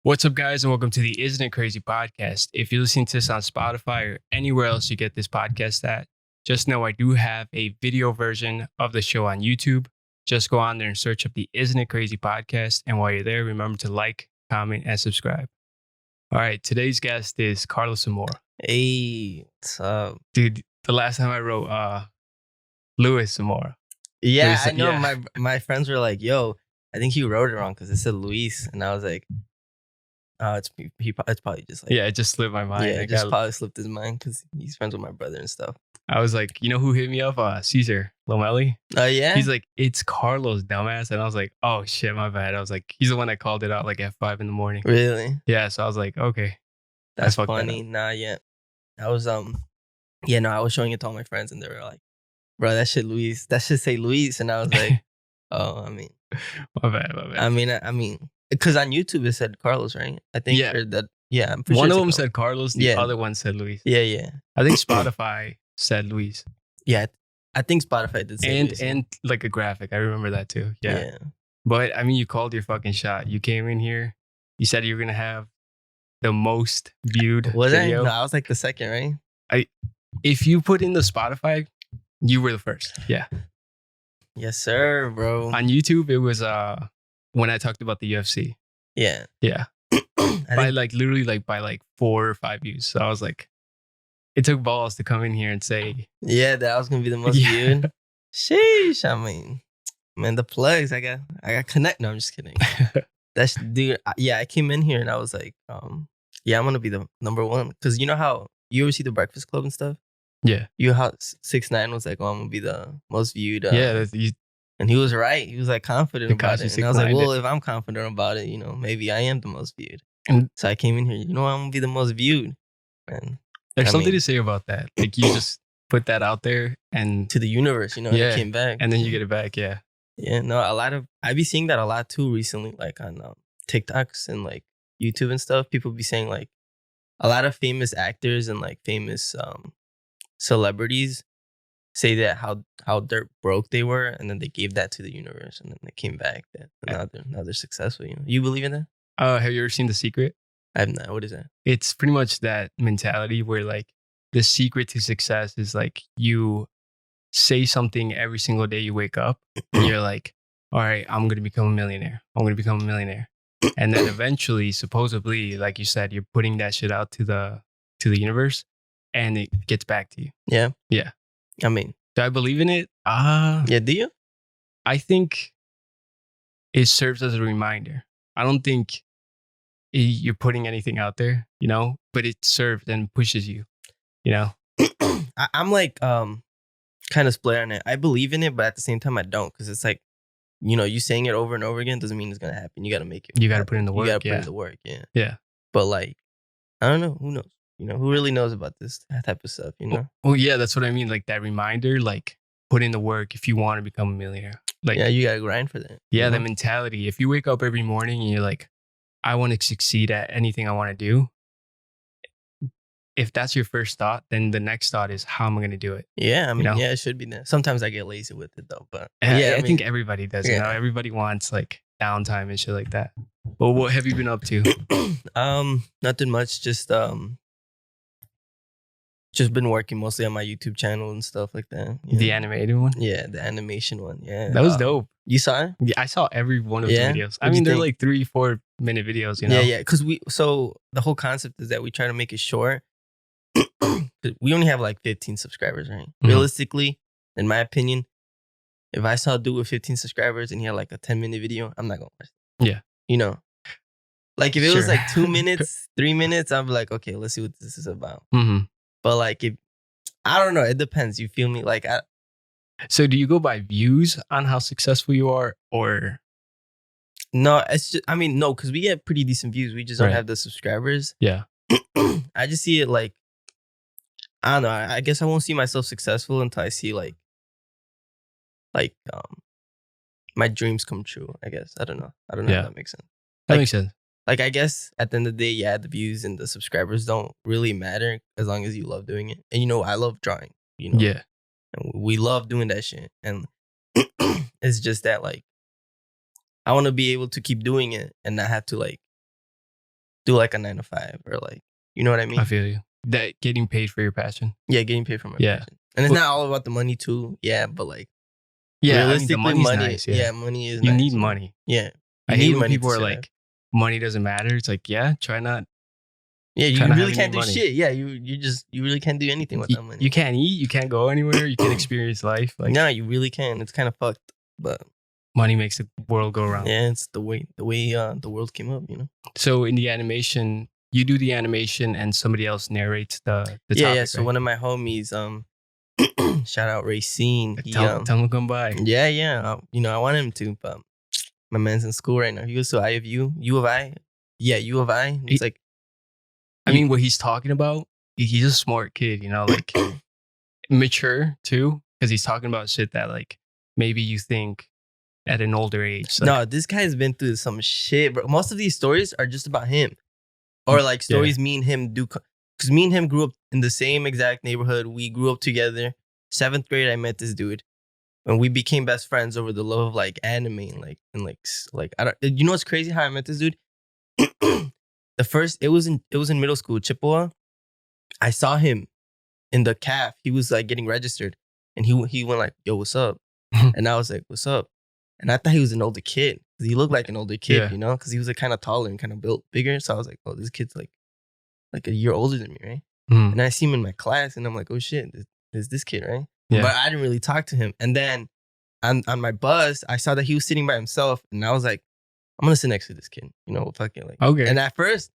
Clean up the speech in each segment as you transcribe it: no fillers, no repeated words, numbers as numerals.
What's up, guys, and welcome to the Isn't It Crazy podcast. If you're listening to this on Spotify or anywhere else you get this podcast at, just know I do have a video version of the show on YouTube. Just go on there and search up the Isn't It Crazy podcast. And while you're there, remember to like, comment, and subscribe. All right, today's guest is Carlos Zamora. Hey, what's up? Dude, the last time I wrote Luis Zamora. Yeah, Luis, I know. yeah. My friends were like, "Yo, I think you wrote it wrong because it said Luis," and I was like, "Oh, it's probably just like Yeah, it just slipped my mind. yeah, it just probably slipped his mind because he's friends with my brother and stuff." I was like, you know who hit me up? Caesar Lomelli. Oh yeah, He's like, it's Carlos, dumbass. And I was like, oh shit, my bad. I was like, he's the one that called it out like at 5 a.m. really? Yeah. So I was like, okay. That's fucked that funny. up. Nah, yeah, I was I was showing it to all my friends and they were like, "Bro, that shit Luis. That should say Luis," and I was like, "Oh, I mean, My bad. I mean, because on YouTube it said Carlos, right? I think Yeah. or that. Yeah, I'm pretty One sure of it them said said Carlos, the Yeah. other one said Luis. Yeah. I think Spotify said Luis. Yeah, I think Spotify did say Luis. And like a graphic. I remember that too. Yeah. But I mean, you called your fucking shot. You came in here. You said you were going to have the most viewed Was video. I? No, I was like the second, right? If you put in the Spotify, you were the first. Yeah. Yes, sir, bro. On YouTube, it was when I talked about the UFC. Yeah. Yeah. By literally by 4 or 5 views. So I was like, it took balls to come in here and say, yeah, that was gonna be the most Yeah. viewed. Sheesh, I mean, man, the plugs. I got connect. No, I'm just kidding. That's dude. I came in here and I was like, yeah, I'm gonna be the number one because you know how you ever see the Breakfast Club and stuff. yeah. You know how 6ix9ine was like, "Oh, I'm gonna be the most viewed." Yeah. and he was right. He was like confident about Tekashi it, and I was like, 6ix9ine "Well, if I'm confident about it, maybe I am the most viewed." And- So I came in here. I'm gonna be the most viewed, and There's I something mean- to say about that. Like you just put that out there and to the universe, and Yeah. it came back, then you get it back. Yeah. Yeah, no, I be seeing that a lot too recently, like on TikToks and like YouTube and stuff. People be saying like a lot of famous actors and like famous celebrities say that how dirt broke they were, and then they gave that to the universe, and then they came back. And now they're successful. You believe in that? Have you ever seen The Secret? I have not. What is that? It's pretty much that mentality where like the secret to success is like you say something every single day you wake up and you're like, all right, I'm going to become a millionaire. I'm going to become a millionaire. And then eventually, supposedly, like you said, you're putting that shit out to the universe and it gets back to you. Yeah. Yeah. I mean, Do I believe in it? yeah. Do you? I think it serves as a reminder. I don't think you're putting anything out there, but it serves and pushes you, I'm like kind of split on it. I believe in it, but at the same time, I don't, because it's like, you saying it over and over again doesn't mean it's gonna happen. You got to make it. You got to put in the work. You got to put Yeah. in the work. Yeah. Yeah. But like, I don't know. Who knows? Who really knows about this type of stuff? Well, yeah, that's what I mean. Like that reminder, like put in the work if you want to become a millionaire. Like, yeah, you gotta grind for that. yeah, the mentality. If you wake up every morning and you're like, I want to succeed at anything I want to do. If that's your first thought, then the next thought is how am I going to do it? Yeah, I mean, know? yeah, it should be that. Sometimes I get lazy with it though, but And yeah, I think everybody does. yeah. Everybody wants like downtime and shit like that. But what have you been up to? Nothing much. Just been working mostly on my YouTube channel and stuff like that. The animated one? Yeah, the animation one. Yeah, That was dope. You saw it? Yeah, I saw every one of Yeah? the videos. I What'd mean, you they're think? like 3-4 minute videos, Yeah. Because the whole concept is that we try to make it short. We only have like 15 subscribers, right? Mhm. Realistically, in my opinion, if I saw a dude with 15 subscribers and he had like a 10-minute video, I'm not gonna watch it. Yeah. Like if it was Sure. like 2 minutes, 3 minutes, I'd be like, okay, let's see what this is about. Mm-hmm. But like I don't know, it depends. You feel me? Like So do you go by views on how successful you are, or no, it's just, I mean, no, because we get pretty decent views. We just don't Right. have the subscribers. yeah? I just see it like, I don't know. I guess I won't see myself successful until I see like my dreams come true. I guess I don't know. Yeah. if that makes sense. That Like- makes sense. Like I guess at the end of the day, yeah, the views and the subscribers don't really matter as long as you love doing it. And I love drawing. Yeah. And we love doing that shit. And it's just that like I want to be able to keep doing it and not have to like do like a 9 to 5 or like, you know what I mean? I feel you. That getting paid for your passion. Yeah, getting paid for my Yeah. passion. And it's Well- not all about the money too. Yeah, but like Yeah, I mean, the realistically, money's money. nice. Yeah, Money is you nice. need money. Yeah, I you hate need when money people to are survive. like, money doesn't matter. It's like, yeah, try not. Yeah, you trying to really have can't do any money. shit. Yeah, you really can't do anything with that money. You can't eat. You can't go anywhere. You can't experience life. Like, No, you really can. It's kind of fucked, but money makes the world go round. yeah, it's the way the world came up. You know. So in the animation, you do the animation and somebody else narrates the Yeah, topic. yeah. So right? one of my homies, shout out Racine. He, tell him to come by. yeah. You know, I want him to, but my man's in school right now. He goes to I of U of I. Yeah, U of I. It's like, I mean, what he's talking about, he's a smart kid, you know, like mature too, because he's talking about shit that like maybe you think at an older age. Like, no, this guy's been through some shit, bro. Most of these stories are just about him, or like stories me and him do. Because me and him grew up in the same exact neighborhood. We grew up together. 7th grade, I met this dude, and we became best friends over the love of like anime and like I don't. You know what's crazy? How I met this dude. It was in middle school, Chippewa. I saw him in the calf. He was like getting registered, and he went like, "Yo, what's up?" And I was like, "What's up?" And I thought he was an older kid because he looked like an older kid, Yeah. you know, because he was like kind of taller and kind of built bigger. So I was like, "Oh, this kid's like a year older than me, right?" Mm. And I see him in my class, and I'm like, "Oh shit, there's this kid, right?" Yeah. But I didn't really talk to him. And then on my bus, I saw that he was sitting by himself, and I was like, I'm gonna sit next to this kid, you know, fucking like. Okay. And at first,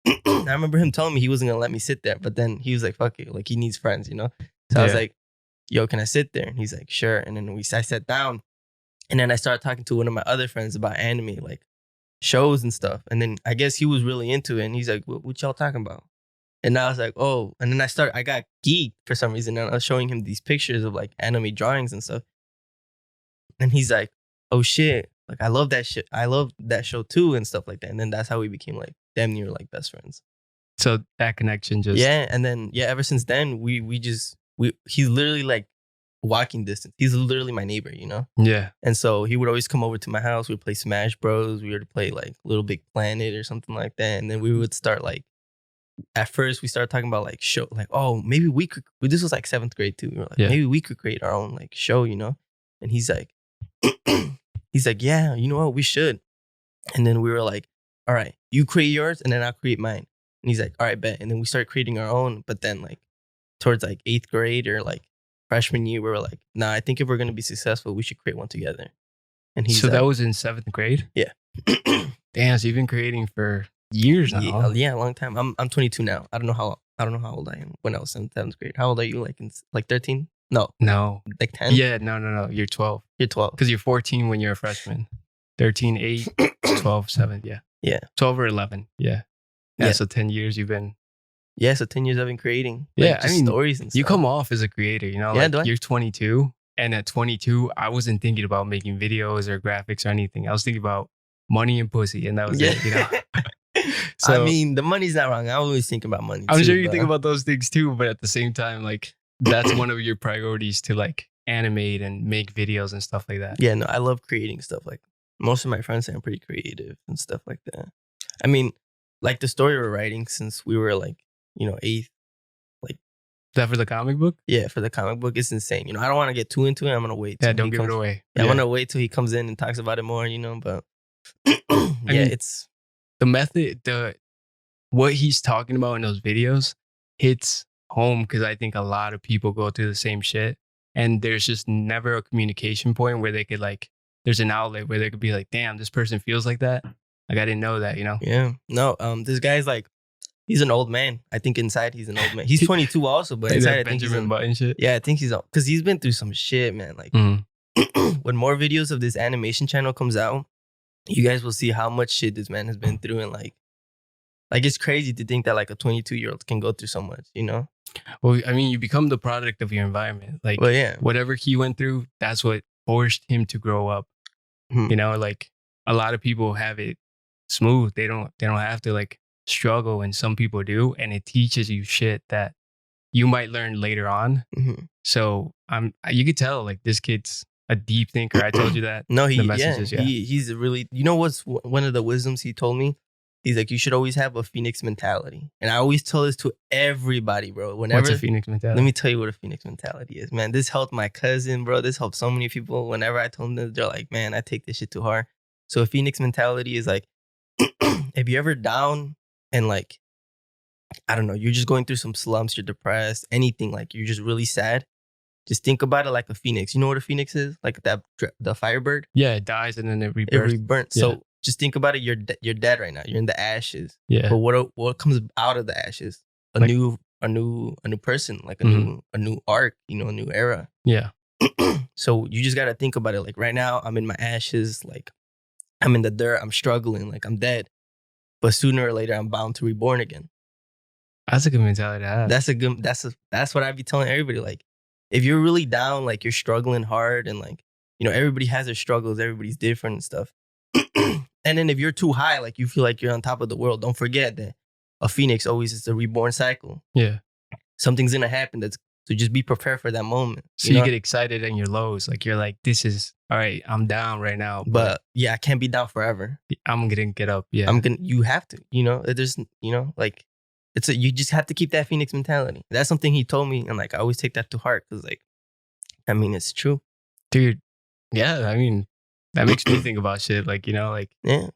I remember him telling me he wasn't gonna let me sit there, but then he was like, "Fuck it," like he needs friends, you know. So I was Yeah. like, "Yo, can I sit there?" And he's like, "Sure." And then I sat down, and then I started talking to one of my other friends about anime, like shows and stuff. And then I guess he was really into it, and he's like, "What y'all talking about?" And I was like, "Oh." And then I got geeked for some reason, and I was showing him these pictures of like anime drawings and stuff. And he's like, "Oh shit, like I love that shit. I love that show too," and stuff like that. And then that's how we became like damn near like best friends. So that connection just Yeah, and then ever since then he's literally like walking distance. He's literally my neighbor, you know. Yeah. And so he would always come over to my house. We'd play Smash Bros. We would play like Little Big Planet or something like that. And then we would start like, at first we started talking about like show, like, oh, maybe we could. This was like 7th grade too. We were like, Yeah. maybe we could create our own like show, you know. And he's like, yeah, you know what, we should. And then we were like, all right, you create yours, and then I'll create mine. And he's like, all right, bet. And then we started creating our own. But then like towards like 8th grade or like freshman year, we were like, nah, I think if we're gonna be successful, we should create one together. And he's So like, that was in 7th grade? Yeah. Damn, so you've been creating for years now. huh? Yeah, a long time. I'm 22 now. I don't know how old I am when I was in 7th grade. How old are you? Like 13? No, No. like 10. Yeah, no. You're 12. You're 12. Because you're 14 when you're a freshman. 13, 8, 12, 7. Yeah. Yeah. 12 or 11. Yeah. Yeah. Yeah. So 10 years you've been. Yeah, so 10 years I've been creating. Yeah, like, I just mean, stories and stuff. You come off as a creator, you know? Yeah, like do I? you're 22. And at 22, I wasn't thinking about making videos or graphics or anything. I was thinking about money and pussy. And that was it, you know? I mean, the money's not wrong. I always think about money. I'm too, sure you but- think about those things too, but at the same time, like that's one of your priorities to like animate and make videos and stuff like that. Yeah, no, I love creating stuff. Like most of my friends say I'm pretty creative and stuff like that. I mean, like the story we're writing since we were like, you know, 8th. Is that for the comic book? Yeah, for the comic book, it's insane. You know, I don't want to get too into it. I'm gonna wait. Yeah, till don't he give it comes- away. Yeah, I want to wait till he comes in and talks about it more. You know, but mean, it's The method, what he's talking about in those videos hits home because I think a lot of people go through the same shit. And there's just never a communication point where they could like, there's an outlet where they could be like, damn, this person feels like that. Like, I didn't know that, you know? yeah. No, this guy's like, he's an old man. I think inside he's an old man. He's 22 also, but Like inside that I think he's Benjamin Button shit. yeah, I think he's because he's been through some shit, man. Like Mhm. when more videos of this animation channel comes out, you guys will see how much shit this man has been through, and like it's crazy to think that like a 22-year-old can go through so much, you know? Well, I mean, you become the product of your environment. Like, Well, yeah, whatever he went through, that's what forced him to grow up. Mhm. You know, like a lot of people have it smooth. They don't have to like struggle, and some people do, and it teaches you shit that you might learn later on. Mhm. So you could tell like this kid's a deep thinker. I told you that. No, The messages, yeah. he's a really. You know what's one of the wisdoms he told me? He's like, you should always have a phoenix mentality. And I always tell this to everybody, bro. Whenever, What's a phoenix mentality? let me tell you what a phoenix mentality is, man. This helped my cousin, bro. This helped so many people. Whenever I told them, they're like, man, I take this shit too hard. So a phoenix mentality is like, if you're ever down and like, I don't know, you're just going through some slumps, you're depressed, anything, like you're just really sad. Just think about it like a phoenix. You know what a phoenix is? Like the firebird? Yeah, it dies and then it It rebirths. reburns. Yeah. So just think about it. You're dead right now. You're in the ashes. Yeah. But what comes out of the ashes? A Like- new person, like a new arc, you know, a new era. Yeah. So you just gotta think about it. Like right now, I'm in my ashes. Like I'm in the dirt. I'm struggling. Like I'm dead. But sooner or later, I'm bound to reborn again. That's a good mentality to have. That's what I'd be telling everybody. Like, if you're really down, like you're struggling hard, and like, you know, everybody has their struggles, everybody's different and stuff. And then if you're too high, like you feel like you're on top of the world, don't forget that a phoenix always is a reborn cycle. Yeah. Something's gonna happen. So just be prepared for that moment. So you get excited in your lows. Like you're like, this is all right, I'm down right now. But yeah, I can't be down forever. I'm gonna get up. Yeah. You have to, you know, there's, you know, like you just have to keep that phoenix mentality. That's something he told me. And like, I always take that to heart. Cause like, I mean, it's true. Dude. Yeah. I mean, that makes me think about shit. Like, you know, like Yeah.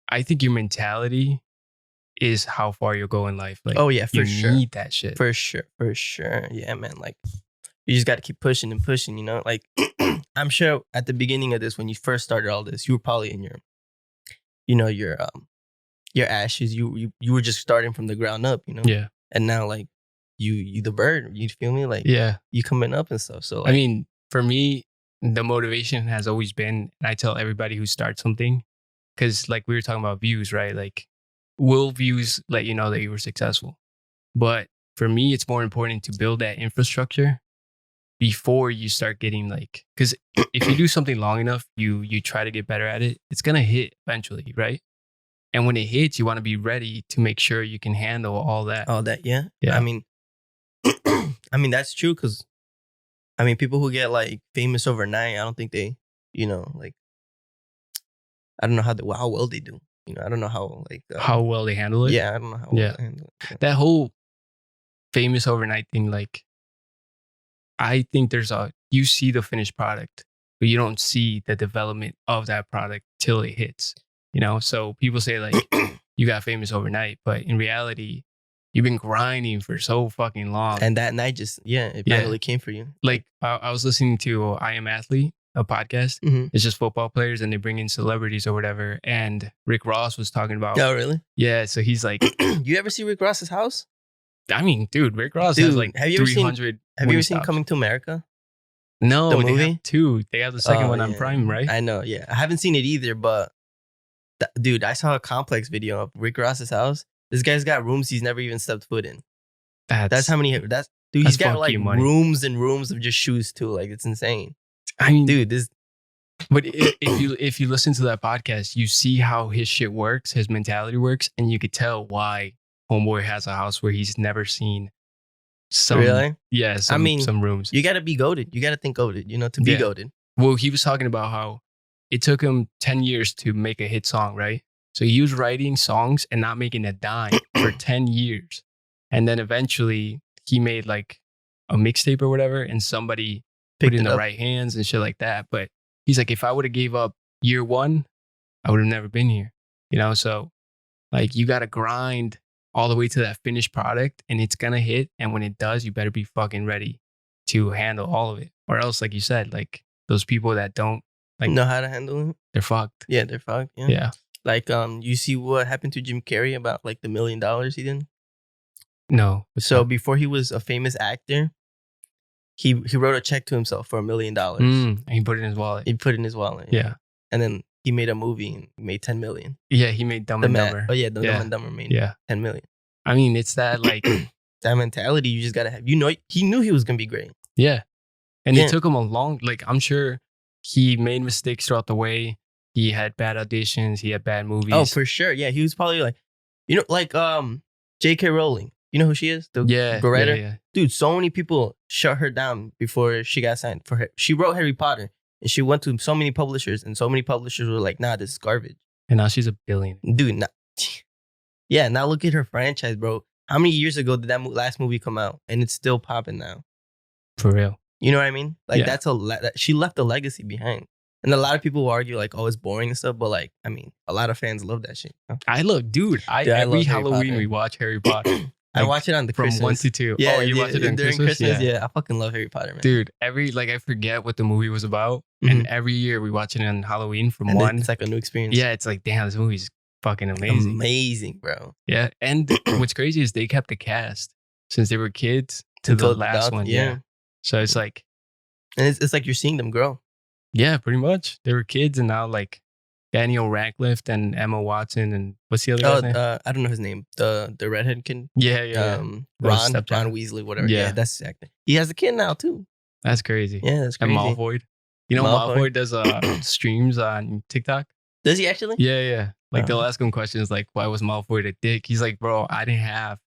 I think your mentality is how far you'll go in life. Like, Oh yeah, for you sure. need that shit. For sure. Yeah, man. Like, you just got to keep pushing and pushing, you know? Like, I'm sure at the beginning of this, when you first started all this, you were probably in your, you know, your ashes. You were just starting from the ground up, you know? Yeah. And now, like, you the bird, you feel me? Like, Yeah. you coming up and stuff. So, like, I mean, for me, the motivation has always been, and I tell everybody who starts something, because like we were talking about views, right? Like, will views let you know that you were successful? But for me, it's more important to build that infrastructure before you start getting like, because if you do something long enough, you try to get better at it, it's gonna hit eventually, right? And when it hits, you want to be ready to make sure you can handle all that. all that, yeah. Yeah. I mean, that's true. Cause I mean, people who get like famous overnight, I don't think they, you know, like, I don't know how well they do. You know, I don't know how like How well they handle it. Yeah, I don't know how Yeah. well they handle it. Yeah. That whole famous overnight thing, like, I think you see the finished product, but you don't see the development of that product till it hits, you know? So people say like, you got famous overnight, but in reality, you've been grinding for so fucking long. And that night just, it Yeah. finally came for you. Like I was listening to I Am Athlete, a podcast. Mm-hmm. It's just football players and they bring in celebrities or whatever. And Rick Ross was talking about, Oh, really? yeah. So he's like, You ever see Rick Ross's house? I mean, dude, Rick Ross has Dude, like have you ever seen- 300. Have you ever wing seen stops. Coming to America? No, the they movie? have two. They have the second Oh, one on yeah. Prime, right? I know, yeah. I haven't seen it either, but dude, I saw a complex video of Rick Ross's house. This guy's got rooms he's never even stepped foot in. That's how many. Dude, he's that's got funky like money. rooms and rooms of just shoes too. Like, it's insane, I mean, dude. This but if you listen to that podcast, you see how his shit works, his mentality works, and you could tell why Homeboy has a house where he's never seen some. really. Yeah, I mean, some rooms. You gotta be goated. You gotta think goated. You know, to be Yeah. goated. Well, he was talking about how it took him 10 years to make a hit song, right? So he was writing songs and not making a dime for 10 years. And then eventually he made like a mixtape or whatever, and somebody put Picked it in it the up. right hands and shit like that. But he's like, if I would have gave up year one, I would have never been here. You know, so like you got to grind all the way to that finished product and it's going to hit. And when it does, you better be fucking ready to handle all of it. Or else, like you said, like those people that don't like Know how to handle it. they're fucked. Yeah, they're fucked. Yeah. Yeah. Like, you see what happened to Jim Carrey about like the $1 million he did. No. So before he was a famous actor, he wrote a check to himself for $1 million. And he put it in his wallet. He put it in his wallet. Yeah. And then he made a movie and made 10 million. Yeah. He made Dumb and Dumber. Oh yeah, the Yeah. Dumb and Dumber made Yeah. 10 million. I mean, it's that like, That mentality you just gotta have. You know, he knew he was gonna be great. yeah. And Yeah. it took him a long, like, I'm sure he made mistakes throughout the way. He had bad auditions. He had bad movies. Oh, for sure. Yeah, he was probably like, you know, like J.K. Rowling. You know who she is? The writer. Yeah. Dude, so many people shut her down before she got signed for her. She wrote Harry Potter and she went to so many publishers and so many publishers were like, nah, this is garbage. And now she's a billionaire. Dude, yeah, now look at her franchise, bro. How many years ago did that last movie come out? And it's still popping now. For real. You know what I mean? Like, Yeah. that's she left a legacy behind. And a lot of people will argue, like, oh, it's boring and stuff. But, like, I mean, a lot of fans love that shit. You know? I love, dude, I every love Harry Halloween Potter. we watch Harry Potter. I Like, watch it on the from Christmas. 1 to 2. Yeah, Oh, you watch it during Christmas? Yeah, I fucking love Harry Potter, man. Dude, I forget what the movie was about. Mhm. And every year we watch it on Halloween from And then 1. it's like a new experience. Yeah, it's like, damn, this movie's fucking amazing. Amazing, bro. Yeah. And what's crazy is they kept the cast since they were kids to the Until last one. Yeah. So it's like, And it's like you're seeing them grow. yeah, pretty much. They were kids and now like Daniel Radcliffe and Emma Watson and what's the other guy's name? I don't know his name. The redhead kid. Yeah. Ron stepchild. Weasley, whatever. Yeah. Yeah, that's exactly. He has a kid now too. That's crazy. Yeah, that's And crazy. Malfoy. You know, Malfoy does streams on TikTok. Does he actually? Yeah. Like they'll Uh-huh. ask him questions like, why was Malfoy a dick? He's like, bro, I didn't have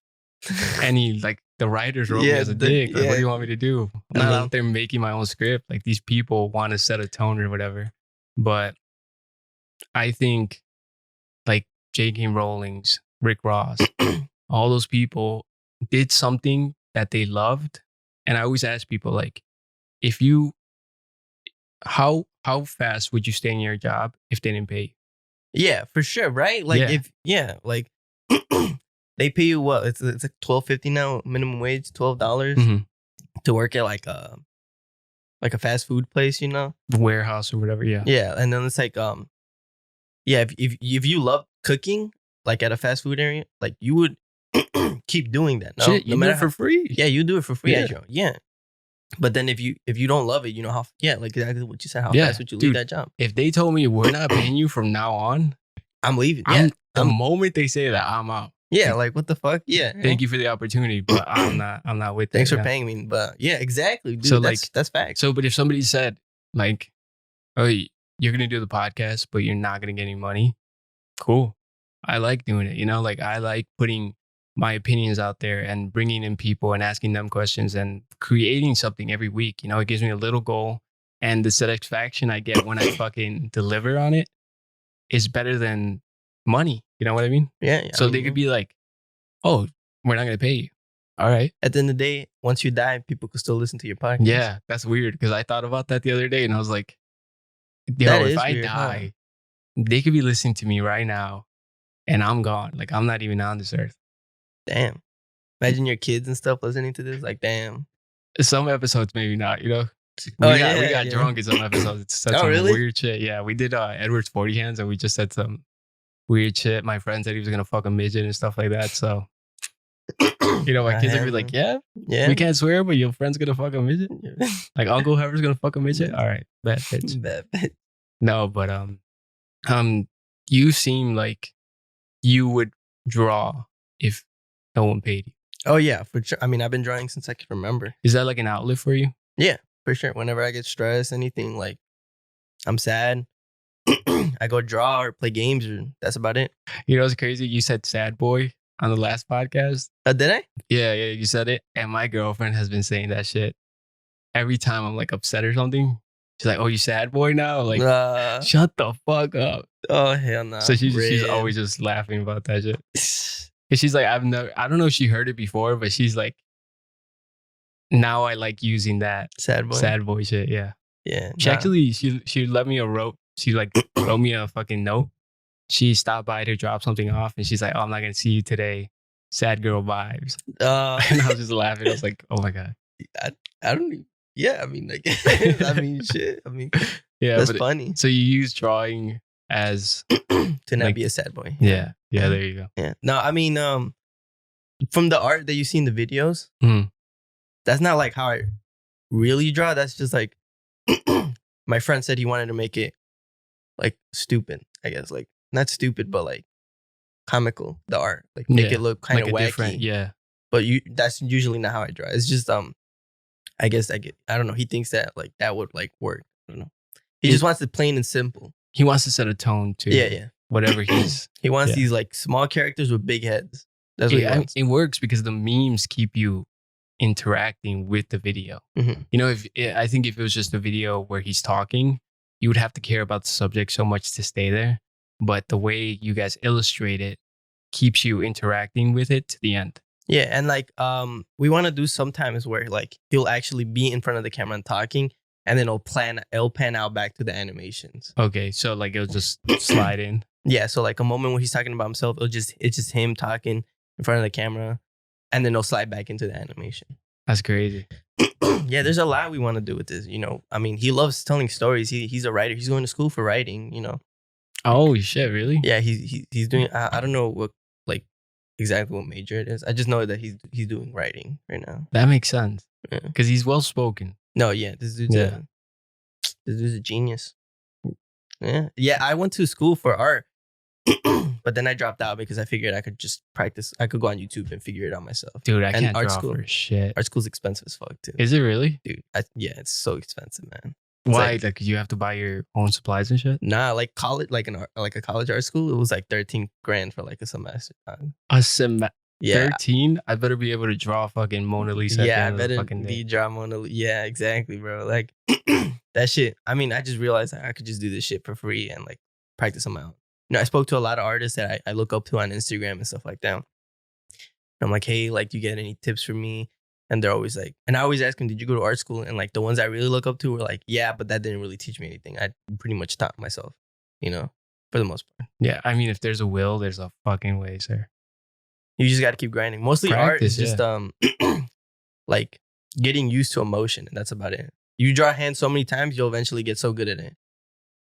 any, like the writers wrote me Yeah, as a dick. Like, yeah. what do you want me to do? I'm not out there making my own script. Like these people want to set a tone or whatever. But I think like J.K. Rowling's, Rick Ross, all those people did something that they loved. And I always ask people like, if you, how fast would you stay in your job if they didn't pay you? Yeah, for sure, right? Like Yeah. like they pay you what? It's like $12.50 now, minimum wage, $12 Mhm. to work at like a fast food place, you know? Warehouse or whatever. Yeah. Yeah, and then it's like yeah, if you love cooking like at a fast food area, like you would keep doing that. No, Shit, no you do matter it for free. yeah, you do it for free Yeah. at your yeah. But then if you don't love it, you know how like exactly what you said, how Yeah, fast would you dude. leave that job? If they told me we're not paying you from now on, I'm leaving. Yeah, the moment they say that, I'm out. yeah, like what the fuck? Yeah. Thank you for the opportunity, but I'm not with Thanks it. for paying me. But yeah, exactly. Dude, So, that's facts. So, but if somebody said like, "Oh, you're gonna do the podcast, but you're not gonna get any money," cool. I like doing it. You know, like I like putting my opinions out there and bringing in people and asking them questions and creating something every week. You know, it gives me a little goal, and the satisfaction I get when I fucking deliver on it is better than money. You know what I mean? Yeah. So I mean, they could be like, "Oh, we're not gonna pay you." All right. at the end of the day, once you die, people could still listen to your podcast. Yeah, that's weird because I thought about that the other day and I was like, yo, That if is I weird, huh? die, they could be listening to me right now and I'm gone. Like I'm not even on this earth. Damn. Imagine your kids and stuff listening to this. Like, damn. Some episodes, maybe not, you know? Oh, We yeah, got yeah. drunk in some episodes. It's said Oh, some really? weird shit. Yeah, we did Edward's 40 hands and we just said some weird shit. My friend said he was going to fuck a midget and stuff like that. So, you know, my kids would be like, yeah, Yeah. we can't swear, but your friend's going to fuck a midget. Like Uncle Heather's going to fuck a midget. All right, bet, bitch. Bet. No, but you seem like you would draw if no one paid you. Oh, yeah, for sure. I mean, I've been drawing since I can remember. Is that like an outlet for you? Yeah, for sure. Whenever I get stressed, anything like I'm sad, I go draw or play games, or that's about it. You know, it's crazy. You said sad boy on the last podcast. Did I? Yeah, you said it. And my girlfriend has been saying that shit every time I'm like upset or something. She's like, "Oh, you sad boy now?" Like, shut the fuck up. Oh, hell no. So she's always just laughing about that shit. Cause she's like, I don't know if she heard it before, but she's like, now I like using that sad boy shit. Yeah. Yeah. She actually, she let me she like wrote me a fucking note. She stopped by to drop something off and she's like, "Oh, I'm not going to see you today. Sad girl vibes." And I was just laughing. I was like, oh my God. I don't even, yeah, I mean, like, I mean, shit. I mean, Yeah. that's funny. So you use drawing as to not like, be a sad boy. Yeah. There you go. Yeah. No, I mean, from the art that you see in the videos, that's not like how I really draw. That's just like my friend said he wanted to make it like stupid, I guess. Like not stupid, but like comical, the art. Like make it look kind of like wacky. Different, yeah. But that's usually not how I draw. It's just I guess I don't know. He thinks that like that would like work. I don't know. He just wants it plain and simple. He wants to set a tone to whatever he's he wants these like small characters with big heads. That's what he wants. It works because the memes keep you interacting with the video. Mm-hmm. You know, I think if it was just a video where he's talking, you would have to care about the subject so much to stay there. but the way you guys illustrate it keeps you interacting with it to the end. Yeah, and like we want to do sometimes where like he'll actually be in front of the camera and talking, and then it'll pan out back to the animations. Okay, so like it'll just slide in. Yeah, so like a moment when he's talking about himself, it's just him talking in front of the camera, and then it'll slide back into the animation. That's crazy. Yeah, there's a lot we want to do with this. You know, I mean, he loves telling stories. He's a writer. He's going to school for writing. You know. Oh shit! Really? Yeah, he's doing. I don't know what like exactly what major it is. I just know that he's doing writing right now. That makes sense. Yeah. Because he's well spoken. No, yeah, this dude's a genius. Yeah, yeah. I went to school for art, but then I dropped out because I figured I could just practice. I could go on YouTube and figure it out myself. Dude, I can't art draw school, for shit. Art school's expensive as fuck too. Is it really? Dude, yeah, it's so expensive, man. It's Why? Like you have to buy your own supplies and shit? Nah, like college, like a college art school, it was like 13 grand for like a semester. A semester? Yeah. 13? I better be able to draw fucking Mona Lisa. Yeah, I at the end of the better fucking day. be draw Mona Lisa. Yeah, exactly, bro. Like that shit. I mean, I just realized I could just do this shit for free and like practice on my own. You know, I spoke to a lot of artists that I look up to on Instagram and stuff like that. And I'm like, hey, like, do you get any tips from me? And they're always like, and I always ask them, did you go to art school? And like the ones I really look up to were like, yeah, but that didn't really teach me anything. I pretty much taught myself, you know, for the most part. Yeah, I mean, if there's a will, there's a fucking way, sir. You just got to keep grinding. Mostly art is just like getting used to emotion, and that's about it. You draw a hand so many times, you'll eventually get so good at it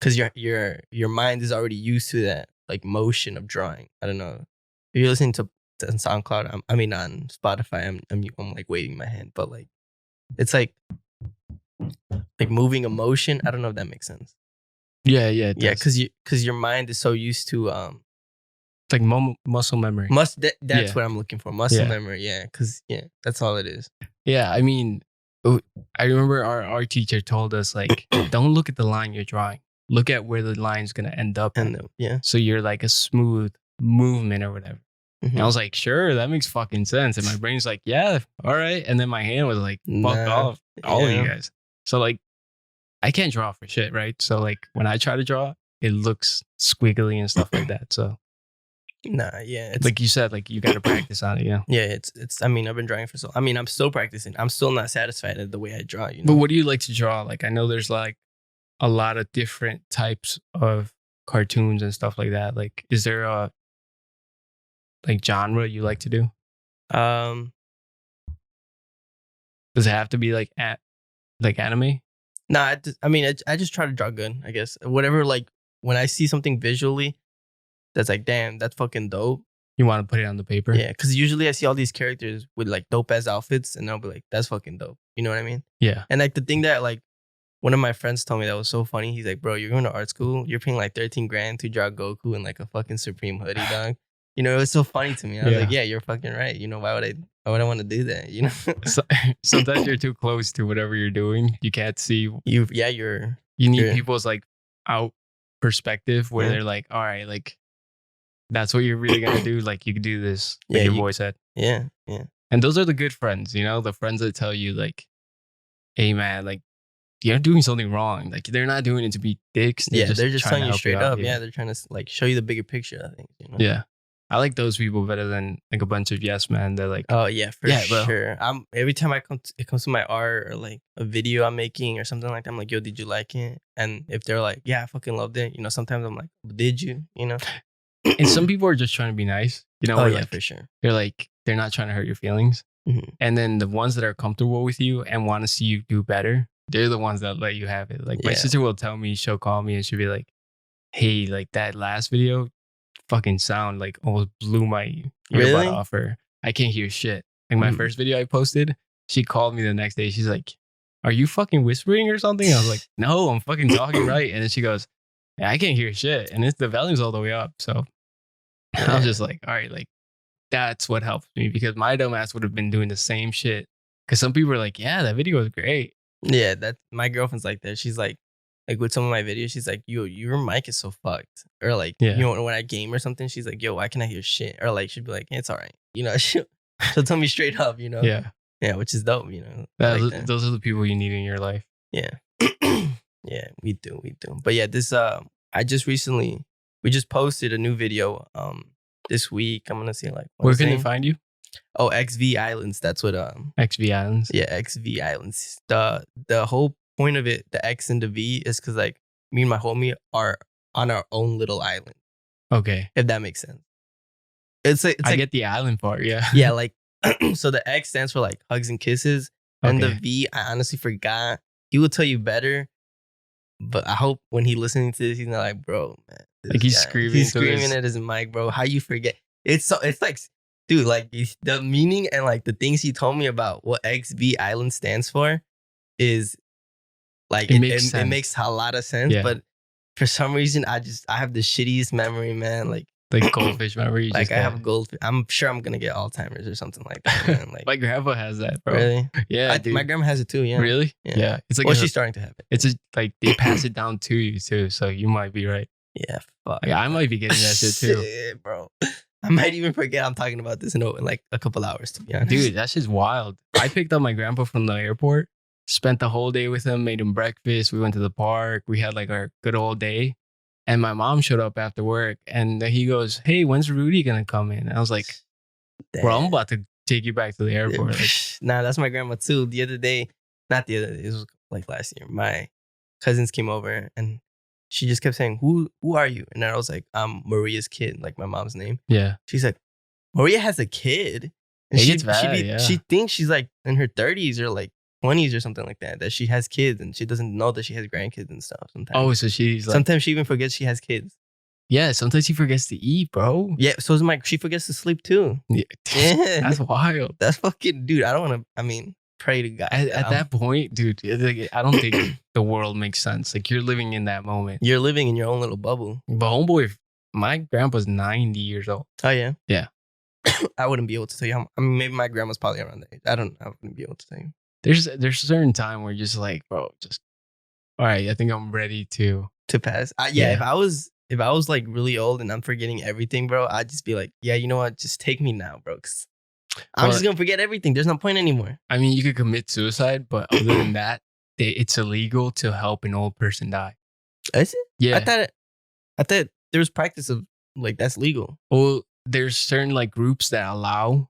because your mind is already used to that like motion of drawing. I don't know. If you're listening to SoundCloud, on Spotify, I'm like waving my hand, but like it's like moving emotion. I don't know if that makes sense. Yeah, yeah, because your mind is so used to it's like muscle memory. That's what I'm looking for. Muscle memory. Yeah, because that's all it is. Yeah, I mean, I remember our teacher told us like, don't look at the line you're drawing. Look at where the line's gonna end up. So you're like a smooth movement or whatever. Mm-hmm. And I was like, sure, that makes fucking sense. And my brain's like, yeah, all right. And then my hand was like, fuck off, all of you guys. So like, I can't draw for shit, right? So like, when I try to draw, it looks squiggly and stuff like that. So, it's like you said, like you got to practice on it, yeah. It's. I mean, I've been drawing for I'm still practicing. I'm still not satisfied at the way I draw. You know? But what do you like to draw? Like, I know there's like a lot of different types of cartoons and stuff like that. Like, is there a like genre you like to do? Does it have to be like anime? Nah, I just try to draw good, I guess. Whatever, like when I see something visually that's like, damn, that's fucking dope. You want to put it on the paper? Yeah, because usually I see all these characters with like dope ass outfits, and I'll be like, that's fucking dope. You know what I mean? Yeah. And like the thing that like one of my friends told me that was so funny. He's like, bro, you're going to art school. You're paying like 13 grand to draw Goku in like a fucking Supreme hoodie, dog. You know, it was so funny to me. I was like, yeah, you're fucking right. You know, why would I want to do that? You know, sometimes you're too close to whatever you're doing. You can't see. You need people's like out perspective where they're like, all right, like that's what you're really gonna do. Like you could do this. Like your boy said. Yeah. And those are the good friends. You know, the friends that tell you like, hey man, like you're doing something wrong. Like they're not doing it to be dicks. They're just telling you straight up. Yeah, they're trying to like show you the bigger picture. I think. You know? Yeah. I like those people better than like a bunch of yes men. They're like, oh yeah, for sure. Every time it comes to my art or like a video I'm making or something like that, I'm like, yo, did you like it? And if they're like, yeah, I fucking loved it. You know, sometimes I'm like, did you? You know. And some people are just trying to be nice. You know, like, for sure. They're like, they're not trying to hurt your feelings. Mm-hmm. And then the ones that are comfortable with you and want to see you do better, they're the ones that let you have it. Like my sister will tell me, she'll call me and she'll be like, hey, like that last video fucking sound like almost blew my earbud off her. I can't hear shit. Like my first video I posted, she called me the next day. She's like, are you fucking whispering or something? I was like, no, I'm fucking talking right. And then she goes, yeah, I can't hear shit. And the volume's all the way up. So I was just like, all right, like that's what helped me because my dumb ass would have been doing the same shit. Because some people are like, yeah, that video was great. Yeah, my girlfriend's like that. She's like with some of my videos, she's like, yo, your mic is so fucked. Or like, you know, when I game or something, she's like, yo, why can't I hear shit? Or like, she'd be like, it's all right. You know, she'll tell me straight up, you know? Yeah, which is dope, you know? Those are the people you need in your life. Yeah. Yeah, we do. But yeah, this, I just recently we just posted a new video this week. I'm gonna say like Where can they Wednesday. find you? Oh, XV Islands. That's what XV Islands. yeah, XV Islands. The whole point of it, the X and the V, is because like me and my homie are on our own little island. Okay. If that makes sense. It's I like get the island part. Yeah. yeah, like so the X stands for like hugs and kisses, and the Okay. V I honestly forgot. He will tell you better, but I hope when he listening to this, he's not like, bro, man. Like he's guy, screaming. he's to screaming his- at his mic, bro. How you forget? It's like, dude, like the meaning and like the things he told me about what XV Island stands for is like It makes it sense. makes a lot of sense, Yeah. but for some reason I have the shittiest memory, man. Like goldfish memory. You like just I have got- gold. I'm sure I'm gonna get Alzheimer's or something like that. Man. Like My grandpa has that, bro. really, Yeah, dude. my grandma has it too. Yeah, Really? Yeah. Yeah. It's like well, a- she's starting to have it. it's a, like they pass it down to you too, so you might be right. Yeah, fuck. Like, I might be getting that shit too. Shit, bro. I might even forget I'm talking about this in like a couple hours, to be honest. Dude, that's just wild. I picked up my grandpa from the airport, spent the whole day with him, made him breakfast. We went to the park. We had like our good old day. And my mom showed up after work and he goes, "Hey, when's Rudy going to come in?" And I was like, "Bro, I'm Damn. about to take you back to the airport." Like, Nah, that's my grandma too. The other day, not the other day, it was like last year. My cousins came over and she just kept saying, Who are you? And I was like, I'm Maria's kid, like my mom's name. yeah. She's like, Maria has a kid. And It gets bad, yeah. she thinks she's like in her 30s or like 20s or something like that she has kids and she doesn't know that she has grandkids and stuff sometimes. Oh, so she's like, Sometimes she even forgets she has kids. yeah, sometimes she forgets to eat, bro. Yeah, so is she forgets to sleep too. Yeah. Yeah. That's wild. That's fucking, dude, I don't want to, I mean, pray to God. At that point, dude, like, I don't think the world makes sense. Like you're living in that moment. You're living in your own little bubble. But homeboy, my grandpa's 90 years old. Oh, yeah? Yeah. I wouldn't be able to tell you. I mean, maybe my grandma's probably around that age. I wouldn't be able to tell you. There's a certain time where you're just like, bro, just all right. I think I'm ready to. To pass. Yeah. If I was like really old and I'm forgetting everything, bro, I'd just be like, yeah, you know what? Just take me now, bro. 'Cause I'm Well, just going to forget everything. There's no point anymore. I mean, you could commit suicide, but other than that, it's illegal to help an old person die. Is it? Yeah. I thought there was practice of like that's legal. Well, there's certain like groups that allow,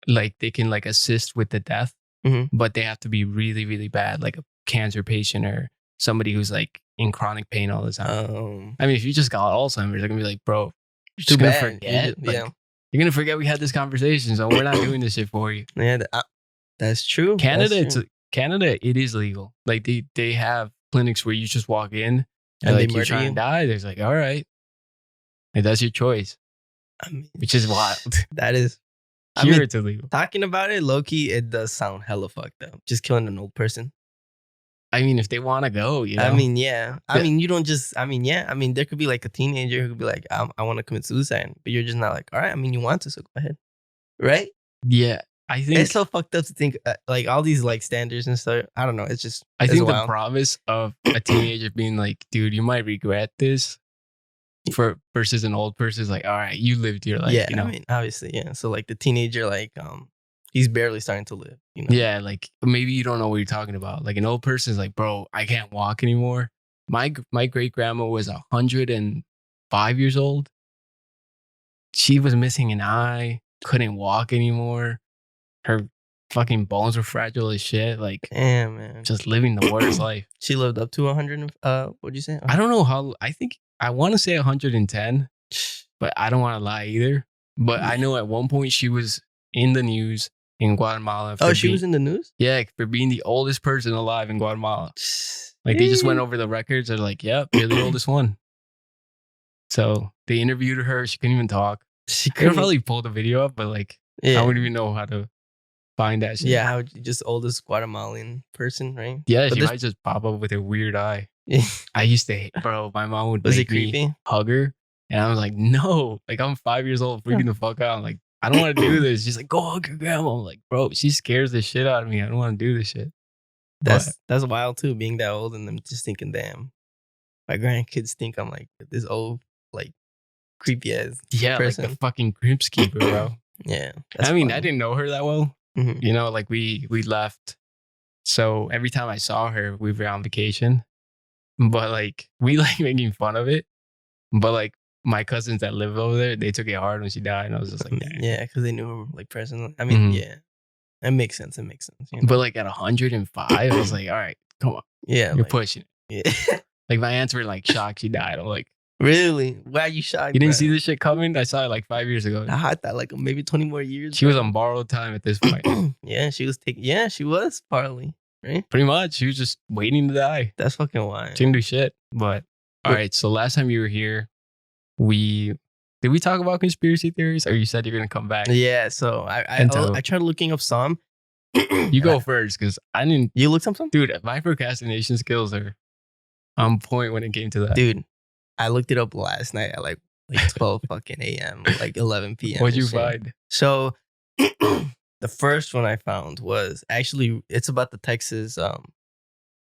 like they can like assist with the death, Mhm. but they have to be really, really bad, like a cancer patient or somebody who's like in chronic pain all the time. I mean, if you just got Alzheimer's, they're gonna be like, bro, you're just Too gonna bad. forget. Like, Yeah. you're gonna forget we had this conversation, so we're not doing this shit for you. Yeah. That's true. Canada, That's true. Canada, it is legal. Like they have clinics where you just walk in And and they like you murder try you? and die. There's like, all right, like that's your choice, I mean, which is wild. that is. I Here mean, it's illegal. talking about it, low key, it does sound hella fucked up. Just killing an old person. I mean, if they want to go, you know. I mean, yeah. I Yeah. mean, you don't just. I mean, yeah. I mean, there could be like a teenager who could be like, I want to commit suicide, but you're just not like, all right. I mean, you want to, so go ahead, right? yeah, I think It's so fucked up to think like all these like standards and stuff. I don't know. It's just. I it's think the wild. promise of a teenager being like, dude, you might regret this, for versus an old person is like, all right, you lived your life. Yeah, You know. I mean, obviously, yeah. So like the teenager, like he's barely starting to live. You know. Yeah, like maybe you don't know what you're talking about. Like an old person is like, bro, I can't walk anymore. My great grandma was 105 years old. She was missing an eye, couldn't walk anymore. Her fucking bones were fragile as shit. Like Damn, man. just living the worst life. She lived up to 100. What'd you say? I don't know how. I think I want to say 110, but I don't want to lie either. But I know at one point she was in the news in Guatemala. Oh, she was in the news. Yeah, for being the oldest person alive in Guatemala. Like they just went over the records. They're like, "Yep, you're the oldest one." So they interviewed her. She couldn't even talk. She Could have probably pulled the video up, but like Yeah. I wouldn't even know how to find that shit. Yeah, how just oldest Guatemalan person, right? Yeah, But she this- might just pop up with a weird eye. Yeah. I used to hate, bro. My mom would Was it make me creepy? hug her, and I was like, no, like I'm 5 years old, freaking the fuck out. I'm like, I don't want to do this. She's like, go hug your grandma. I'm like, bro, she scares the shit out of me. I don't want to do this shit. That's wild too, being that old and them just thinking, damn, my grandkids think I'm like this old, like creepy ass. Yeah, like person. the fucking Crimps keeper, bro. Yeah. I mean, I funny. didn't know her that well. Mhm. You know, like we left. So every time I saw her, we were on vacation. But like we like making fun of it. But like my cousins that live over there, they took it hard when she died, and I was just like, dang. Yeah, because they knew her like personally. I mean, Mhm. yeah, it makes sense. It makes sense. You know? But like at 105, I was like, all right, come on, yeah, you're like, pushing it. yeah. Like my aunts were like shocked she died. I'm like, Really? Why are you shocked? you didn't bro? see this shit coming? I saw it like 5 years ago. I thought like maybe 20 more years. She was on borrowed time at this point. Yeah, she was taking. Yeah, she was partly right. Pretty much, she was just waiting to die. That's fucking wild. She didn't do shit. But all right, so last time you were here, did we talk about conspiracy theories, or you said you're gonna come back? Yeah, so I tried looking up some. You go first, because I didn't. You looked up some? Dude, my procrastination skills are on point when it came to that. Dude, I looked it up last night at like 12 fucking a.m., like 11 p.m. What'd you and shit. find? So the first one I found was actually it's about the Texas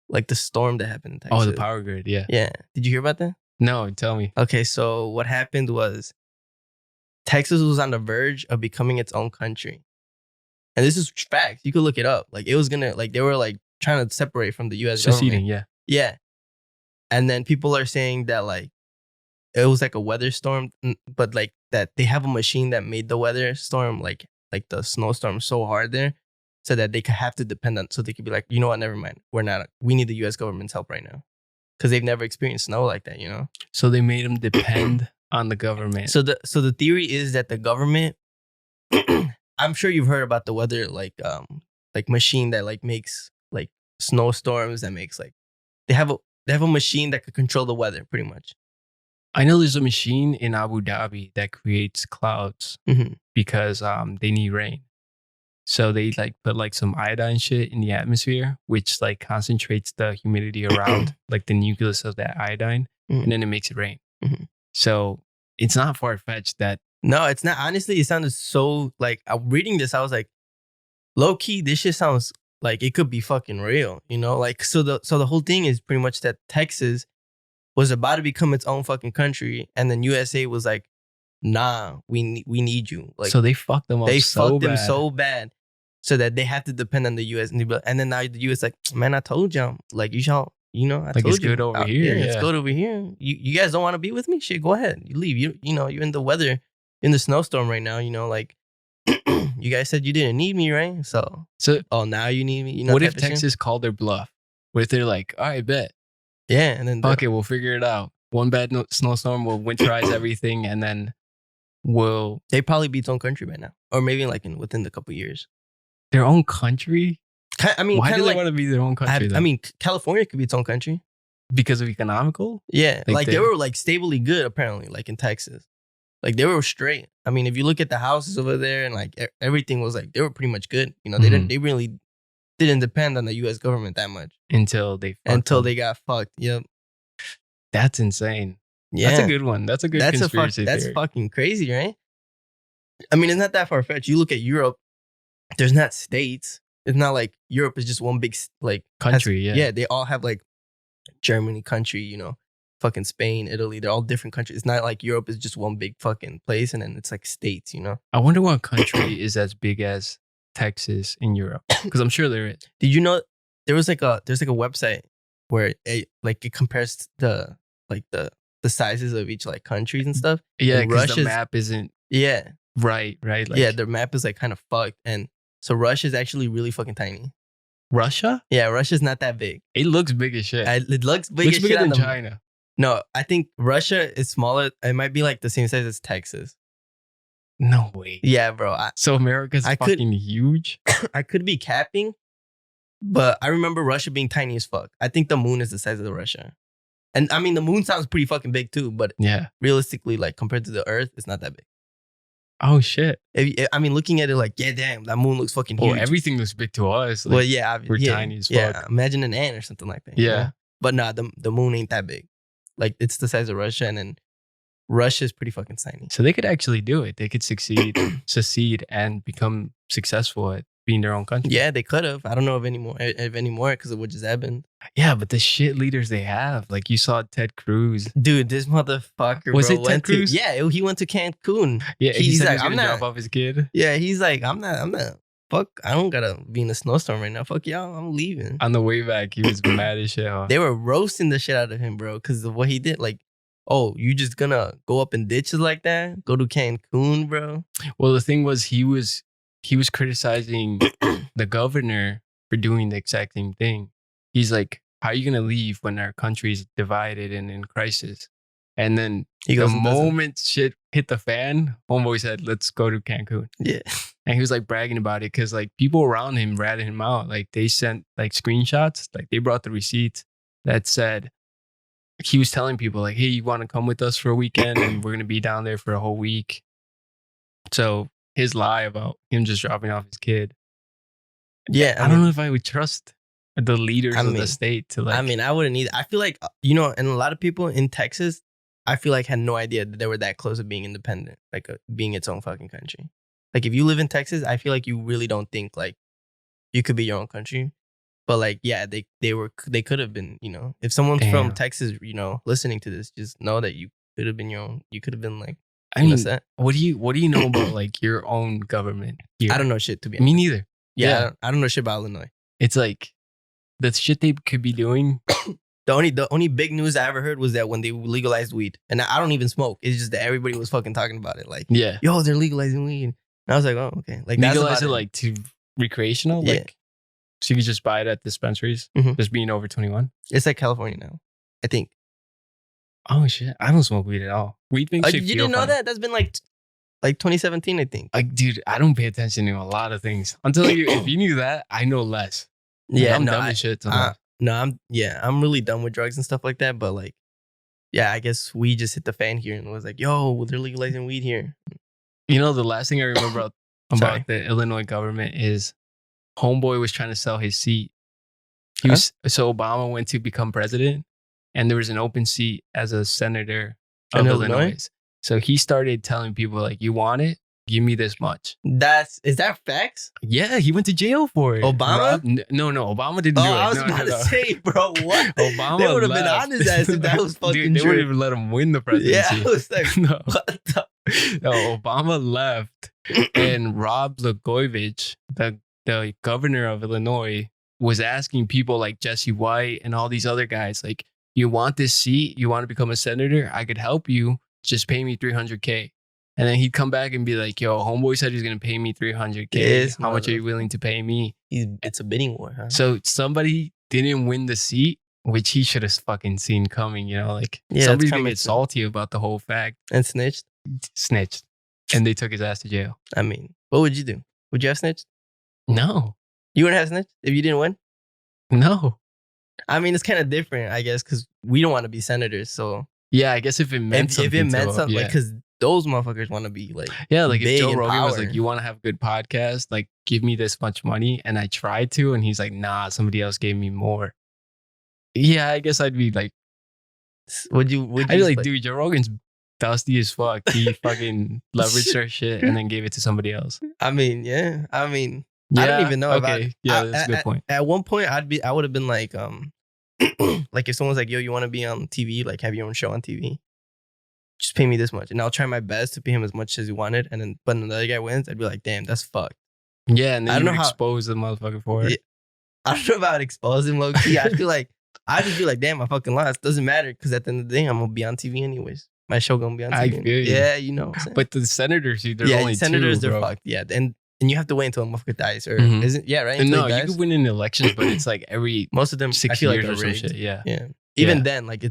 like the storm that happened in Texas. Oh, the power grid. Yeah. Yeah. Did you hear about that? No, tell me. Okay, so what happened was Texas was on the verge of becoming its own country. And this is fact. You could look it up. Like it was gonna like they were like trying to separate from the US Seceding, government. yeah. Yeah. And then people are saying that like it was like a weather storm, but like that they have a machine that made the weather storm like the snowstorm so hard there, so that they could have to depend on, so they could be like, you know what, never mind, we need the U.S. government's help right now, because they've never experienced snow like that, you know. So they made them depend on the government. So the theory is that the government, I'm sure you've heard about the weather like machine that like makes like snowstorms, that makes like they have a machine that could control the weather pretty much. I know there's a machine in Abu Dhabi that creates clouds because they need rain. So they like put like some iodine shit in the atmosphere, which like concentrates the humidity around like the nucleus of that iodine, and then it makes it rain. So it's not far fetched that. No, it's not. Honestly, it sounded so like reading this, I was like, low key, this shit sounds like it could be fucking real, you know? Like so the whole thing is pretty much that Texas was about to become its own fucking country, and then USA was like, nah, we need you. Like, so they fucked them up. They so fucked bad. them so bad, so that they have to depend on the US. And then now the US like, man, I told y'all, like you shall, you know, I like told it's you. good over here. Yeah, it's good over here. You guys don't want to be with me? Shit, go ahead. You leave. You know, you're in the weather, in the snowstorm right now. You know, like you guys said you didn't need me, right? So oh, now you need me. You know, what if Texas called their bluff? What if they're like, all right, bet. Yeah, and then fuck it, we'll figure it out. One bad snowstorm will winterize everything, and then they probably be its own country by now, or maybe like within the couple years. Their own country? I mean, why do they want to be their own country? I mean, California could be its own country because of economical. Yeah, like they were like stably good apparently, like in Texas, like they were straight. I mean, if you look at the houses over there and like everything was like they were pretty much good. You know, they really didn't depend on the U.S. government that much until they got fucked. Yep. That's insane. Yeah. That's a good one. That's a good conspiracy theory. That's fucking crazy, right? I mean, it's not that far-fetched. You look at Europe, there's not states. It's not like Europe is just one big like country, Yeah, they all have like Germany country, you know, fucking Spain, Italy. They're all different countries. It's not like Europe is just one big fucking place and then it's like states, you know? I wonder what country is as big as Texas in Europe, because I'm sure there is. Did you know there's like a website where it compares the sizes of each like countries and stuff? Yeah, because the map isn't. Yeah. Right. Like, yeah, their map is like kind of fucked, and so Russia's actually really fucking tiny. Russia? Yeah, Russia's not that big. It looks big as shit. It looks big. Looks bigger than China. No, I think Russia is smaller. It might be like the same size as Texas. No way. Yeah, bro. So America's fucking huge? I could be capping, but I remember Russia being tiny as fuck. I think the moon is the size of the Russia. And I mean, the moon sounds pretty fucking big too, but yeah, realistically, like compared to the Earth, it's not that big. Oh shit! I mean, looking at it like, yeah, damn, that moon looks fucking huge. Well, everything looks big to us. Like, well, yeah, we're tiny as fuck. Yeah, imagine an ant or something like that. Yeah, you know? But nah, the moon ain't that big. Like it's the size of Russia, and then Russia's pretty fucking tiny. So they could actually do it. They could succeed, and become successful at being their own country. Yeah, they could have. I don't know if anymore because of what just happened. Yeah, but the shit leaders they have, like you saw Ted Cruz. Dude, this motherfucker. Was it Ted Cruz? Yeah, he went to Cancun. Yeah, he's like, I'm not drop off his kid. Yeah, he's like, I'm not. Fuck, I don't gotta be in a snowstorm right now. Fuck y'all, I'm leaving. On the way back, he was mad as shit. Huh? They were roasting the shit out of him, bro, because of what he did. Like, oh, you just gonna go up in ditches like that? Go to Cancun, bro? Well, the thing was, he was criticizing the governor for doing the exact same thing. He's like, how are you going to leave when our country is divided and in crisis? And then He the goes and does it. moment shit hit the fan, homeboy said, let's go to Cancun. Yeah. And he was like bragging about it because like people around him ratted him out. Like they sent like screenshots, like they brought the receipts that said, he was telling people like, hey, you want to come with us for a weekend and we're going to be down there for a whole week. So his lie about him just dropping off his kid. Yeah. I don't know if I would trust the leaders of the state to like. I mean, I wouldn't either. I feel like, you know, and a lot of people in Texas, I feel like had no idea that they were that close to being independent, like being its own fucking country. Like if you live in Texas, I feel like you really don't think like you could be your own country. But like, yeah, they could have been, you know, if someone's from Texas, you know, listening to this, just know that you could have been your own. You could have been like, I mean, what do you know about like your own government here? I don't know shit, to be honest. Me neither. Yeah. I don't know shit about Illinois. It's like the shit they could be doing. The only big news I ever heard was that when they legalized weed, and I don't even smoke. It's just that everybody was fucking talking about it. Like, yeah, yo, they're legalizing weed. And I was like, oh, okay. Like legalize it like to recreational, yeah. Like so you can just buy it at dispensaries, just being over 21. It's like California now, I think. Oh shit, I don't smoke weed at all. Weed makes you You didn't know that? That's been like 2017, I think. Like, dude, I don't pay attention to a lot of things. Until if you knew that, I know less. Yeah, I'm dumb as shit. I'm really done with drugs and stuff like that. But like, yeah, I guess we just hit the fan here and was like, yo, they're legalizing weed here. You know, the last thing I remember about the Illinois government is homeboy was trying to sell his seat. So Obama went to become president, and there was an open seat as a senator of Illinois. So he started telling people like, you want it? Give me this much. Is that facts? Yeah, he went to jail for it. Obama? No, Obama didn't do it. I was about to say, bro, what? Obama they would have been on his ass if that was fucking Dude, they wouldn't even let him win the presidency. Yeah, I was like, no. What the? No, Obama left, and Rob Blagojevich, the governor of Illinois, was asking people like Jesse White and all these other guys, like, you want this seat? You want to become a senator? I could help you. Just pay me $300K. And then he'd come back and be like, yo, homeboy said he's going to pay me $300K. How much are you willing to pay me? It's a bidding war, huh? So somebody didn't win the seat, which he should have fucking seen coming, you know? Like, somebody's going to get salty about the whole fact. And snitched? Snitched. And they took his ass to jail. I mean, what would you do? Would you have snitched? No. You wouldn't have snitched if you didn't win? No. I mean, it's kind of different, I guess, because we don't want to be senators, so... Yeah, I guess if it meant something. If it meant something, like, because those motherfuckers want to be like, yeah, like if Joe Rogan was like, you want to have a good podcast, like give me this much money, and I tried to, and he's like, nah, somebody else gave me more. Yeah, I guess I'd be like, I'd be like, dude, Joe Rogan's dusty as fuck. He fucking leveraged our shit and then gave it to somebody else. I mean, yeah, I don't even know. Okay, that's a good point. At one point, I would have been like, like if someone's like, yo, you want to be on TV, like have your own show on TV, just pay me this much, and I'll try my best to pay him as much as he wanted. And then, but another guy wins, I'd be like, damn, that's fucked. Yeah, and then I don't know expose the motherfucker for it. I don't know about exposing low key. I feel like I just be like, damn, I fucking lost. Doesn't matter because at the end of the day, I'm gonna be on TV anyways. My show gonna be on TV. I feel you. Yeah, you know. What I'm saying? But the senators, they're only senators, two, they're fucked. Yeah, and you have to wait until a motherfucker dies, or isn't? Yeah, right. And no, you can win in elections, but it's like every most of them 6 years or some shit. Yeah. Even then, like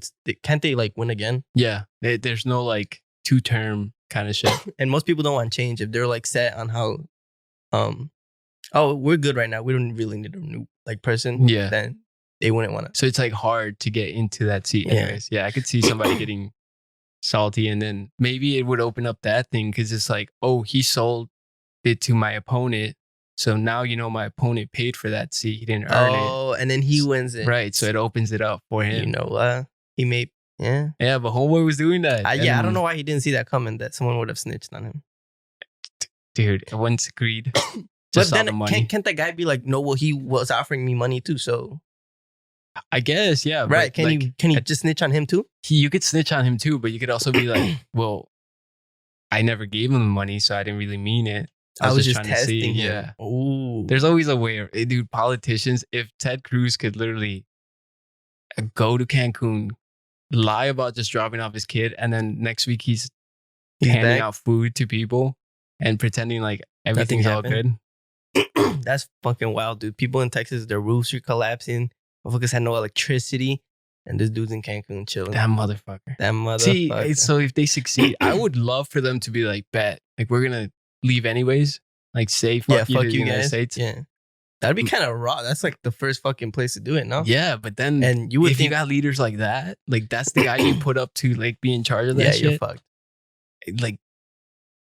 can't they like win again? Yeah, there's no like 2-term kind of shit. And most people don't want change if they're like set on how, oh, we're good right now. We don't really need a new like person. Yeah, then they wouldn't want to. So it's like hard to get into that seat. Anyways, yeah, I could see somebody getting salty, and then maybe it would open up that thing because it's like, oh, he sold it to my opponent. So now, you know, my opponent paid for that seat. He didn't earn it. Oh, and then he wins it. Right. So it opens it up for him. You know, he made, yeah. Yeah, but homeboy was doing that. I don't know why he didn't see that coming, that someone would have snitched on him. Dude, once agreed. But then can't that guy be like, no, well, he was offering me money too, so. I guess, yeah. Right. Can he just snitch on him too? You could snitch on him too, but you could also be like, well, I never gave him the money, so I didn't really mean it. I was just testing him. Yeah. Ooh. There's always a way. Dude, politicians, if Ted Cruz could literally go to Cancun, lie about just dropping off his kid, and then next week he's He's handing back. out food to people and pretending like everything's all happened. good. That's fucking wild, dude. People in Texas, their roofs are collapsing. Motherfuckers had no electricity, and this dude's in Cancun chilling. That motherfucker. That motherfucker. See, so if they succeed, I would love for them to be like, bet, like we're gonna leave anyways. Like say fuck you to the United States. Yeah. That'd be kind of raw. That's like the first fucking place to do it, no? Yeah, but then And you would if think, you got leaders like that, like that's the guy you put up to like be in charge of that yeah, shit. you're fucked. Like,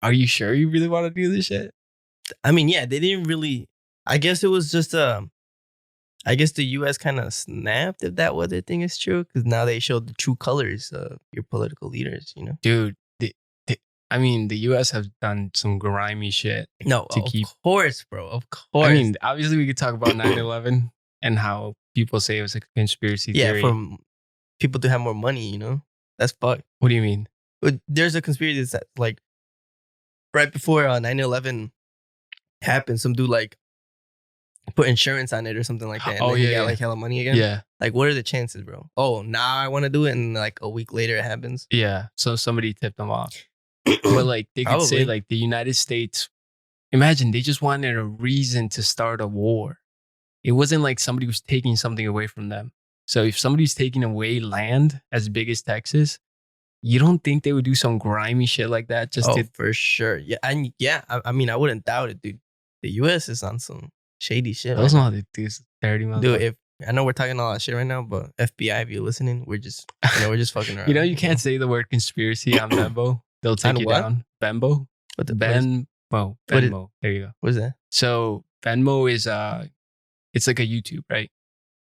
are you sure you really want to do this shit? I mean, yeah, they didn't really. I guess it was just I guess the U.S. kind of snapped if that what they think is true, because now they showed the true colors of your political leaders. You know, Dude. I mean, the U.S. has done some grimy shit. No, to of keep. course, bro. Of course. I mean, obviously, we could talk about 9/11 and how people say it was a conspiracy theory. Yeah, for people to have more money. You know, that's fucked. What do you mean? But there's a conspiracy that's like right before 9/11 happened, some dude like put insurance on it or something like that. And then he got like hella money again. Yeah. Like, what are the chances, bro? Oh, now I want to do it, and like a week later it happens. Yeah. So somebody tipped them off. But like they could say Probably. like the United States, imagine they just wanted a reason to start a war. It wasn't like somebody was taking something away from them. So if somebody's taking away land as big as Texas, you don't think they would do some grimy shit like that just to for sure. Yeah, and yeah, I mean, I wouldn't doubt it, dude. The U.S. is on some shady shit. Those right know how to do dirty now. motherfuckers. Dude, if I know we're talking all that shit right now, but FBI, if you're listening, we're just we're just fucking around. You know, you can't say the word conspiracy on Venmo. They'll take On you what? down. Venmo. What the Venmo. Venmo. There you go. What is that? So Venmo is it's like a YouTube, right?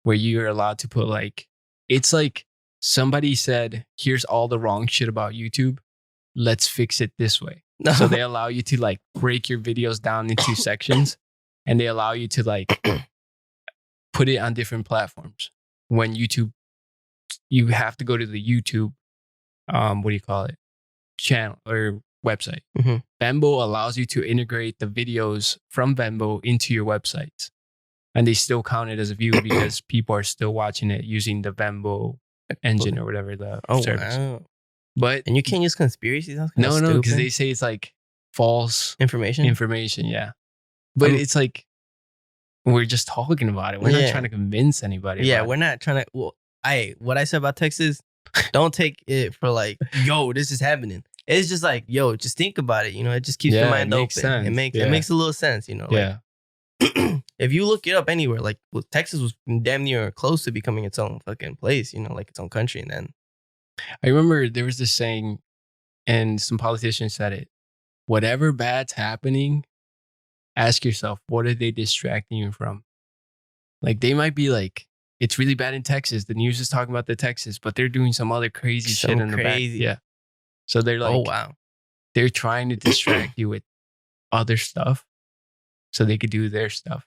Where you're allowed to put like, it's like somebody said, here's all the wrong shit about YouTube. Let's fix it this way. No. So they allow you to like break your videos down into sections, and they allow you to like put it on different platforms. When YouTube, you have to go to the YouTube, what do you call it? Channel or website. Mhm. Venmo allows you to integrate the videos from Venmo into your websites. And they still count it as a view because people are still watching it using the Venmo engine or whatever the service. Wow. But And you can't use conspiracies? no, because they say it's like false information. Yeah. But it's like, we're just talking about it. We're not trying to convince anybody. Yeah, we're not trying to. Well, what I said about Texas, don't take it for like, yo, this is happening. It's just like, yo, just think about it. You know, it just keeps your mind open. Sense. It makes a little sense. You know, yeah. Like, if you look it up anywhere, like Texas was damn near close to becoming its own fucking place. You know, like its own country. And then I remember there was this saying, and some politicians said it: whatever bad's happening, ask yourself, what are they distracting you from? Like they might be like, it's really bad in Texas. The news is talking about the Texas, but they're doing some other crazy shit in the back. Yeah. So they're like, oh wow, they're trying to distract you with other stuff so they could do their stuff.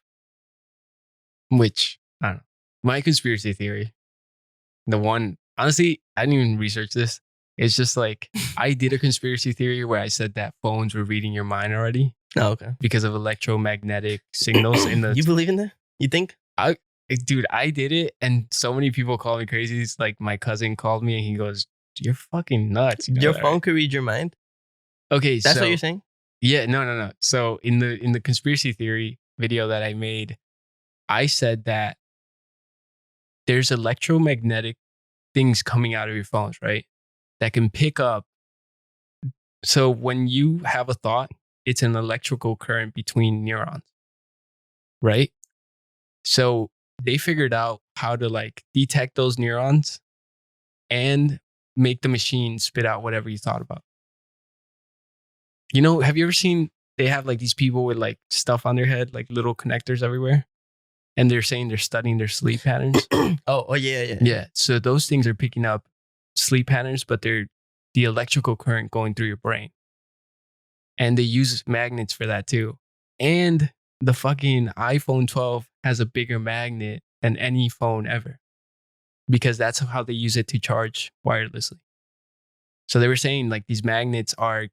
Which, I don't know. My conspiracy theory, the one, honestly, I didn't even research this. It's just like, I did a conspiracy theory where I said that phones were reading your mind already. Oh, okay. Because of electromagnetic signals in the... You believe in that? You think? Dude, I did it, and so many people call me crazy. It's like my cousin called me and he goes, "You're fucking nuts." You know your that, phone right? could read your mind? Okay, That's what you're saying? Yeah, no. So in the conspiracy theory video that I made, I said that there's electromagnetic things coming out of your phones, right? That can pick up. So when you have a thought, it's an electrical current between neurons, right? So they figured out how to like detect those neurons and make the machine spit out whatever you thought about. You know, have you ever seen, they have like these people with like stuff on their head, like little connectors everywhere, and they're saying they're studying their sleep patterns? Oh yeah. Yeah. So those things are picking up sleep patterns, but they're the electrical current going through your brain. And they use magnets for that too. And the fucking iPhone 12 has a bigger magnet than any phone ever, because that's how they use it to charge wirelessly. So they were saying like these magnets are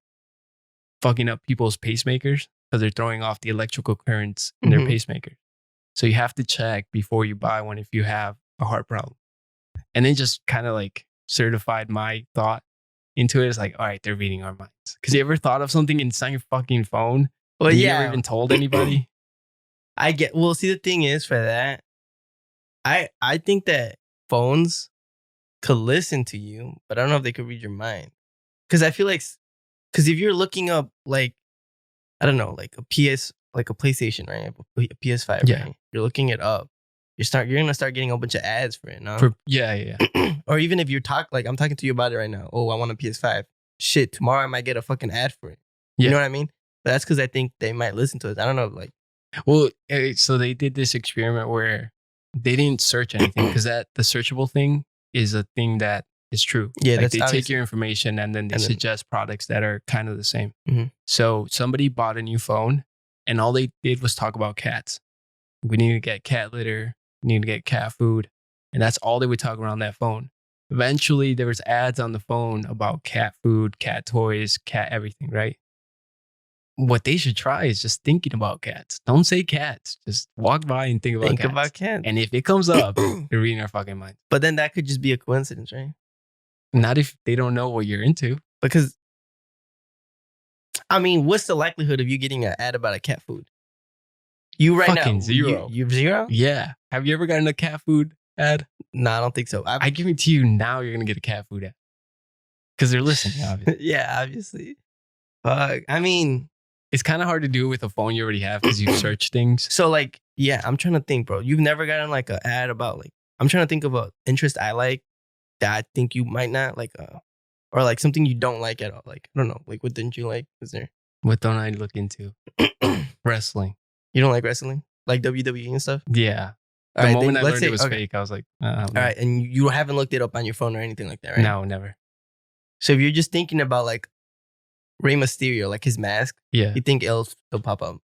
fucking up people's pacemakers because they're throwing off the electrical currents in their pacemakers. So you have to check before you buy one if you have a heart problem. And then just kind of like certified my thought into it. It's like, all right, they're reading our minds. Because you ever thought of something and it's on your fucking phone? Well, and you yeah. never even told anybody? I get. Well, see, the thing is for that, I think that phones could listen to you, but I don't know if they could read your mind. Because I feel like, because if you're looking up like, I don't know, like a PlayStation, right? A PS5, Yeah. right? You're looking it up. You're gonna start getting a bunch of ads for it, no? Yeah. Or even if you're I'm talking to you about it right now. Oh, I want a PS5. Shit, tomorrow I might get a fucking ad for it. You Yeah. know what I mean? But that's because I think they might listen to it. I don't know, like. Well, so they did this experiment where they didn't search anything because the searchable thing is a thing that is true. Yeah, like that's they take obviously. your information and then they And then- suggest products that are kind of the same. Mhm. So somebody bought a new phone and all they did was talk about cats. We need to get cat litter. We need to get cat food. And that's all they would talk around that phone. Eventually, there was ads on the phone about cat food, cat toys, cat everything, right? What they should try is just thinking about cats. Don't say cats. Just walk by and think about cats. And if it comes up, they're reading our fucking minds. But then that could just be a coincidence, right? Not if they don't know what you're into. Because, I mean, what's the likelihood of you getting an ad about a cat food? You right Fucking now. zero. You zero? Yeah. Have you ever gotten a cat food ad? No, I don't think so. I guarantee you now you're going to get a cat food ad. Because they're listening, obviously. Yeah, obviously. I mean, it's kind of hard to do it with a phone you already have because you search things. So like, yeah, I'm trying to think, bro. You've never gotten like an ad about like, I'm trying to think of an interest I like that I think you might not like, or like something you don't like at all. Like, I don't know, like what didn't you like? Was there? What don't I look into? Wrestling. You don't like wrestling? Like WWE and stuff? Yeah. All The right, moment then I let's learned it say- was okay. fake, I was like, All right, and you haven't looked it up on your phone or anything like that, right? No, never. So if you're just thinking about like Rey Mysterio, like his mask, Yeah. you think it'll pop up?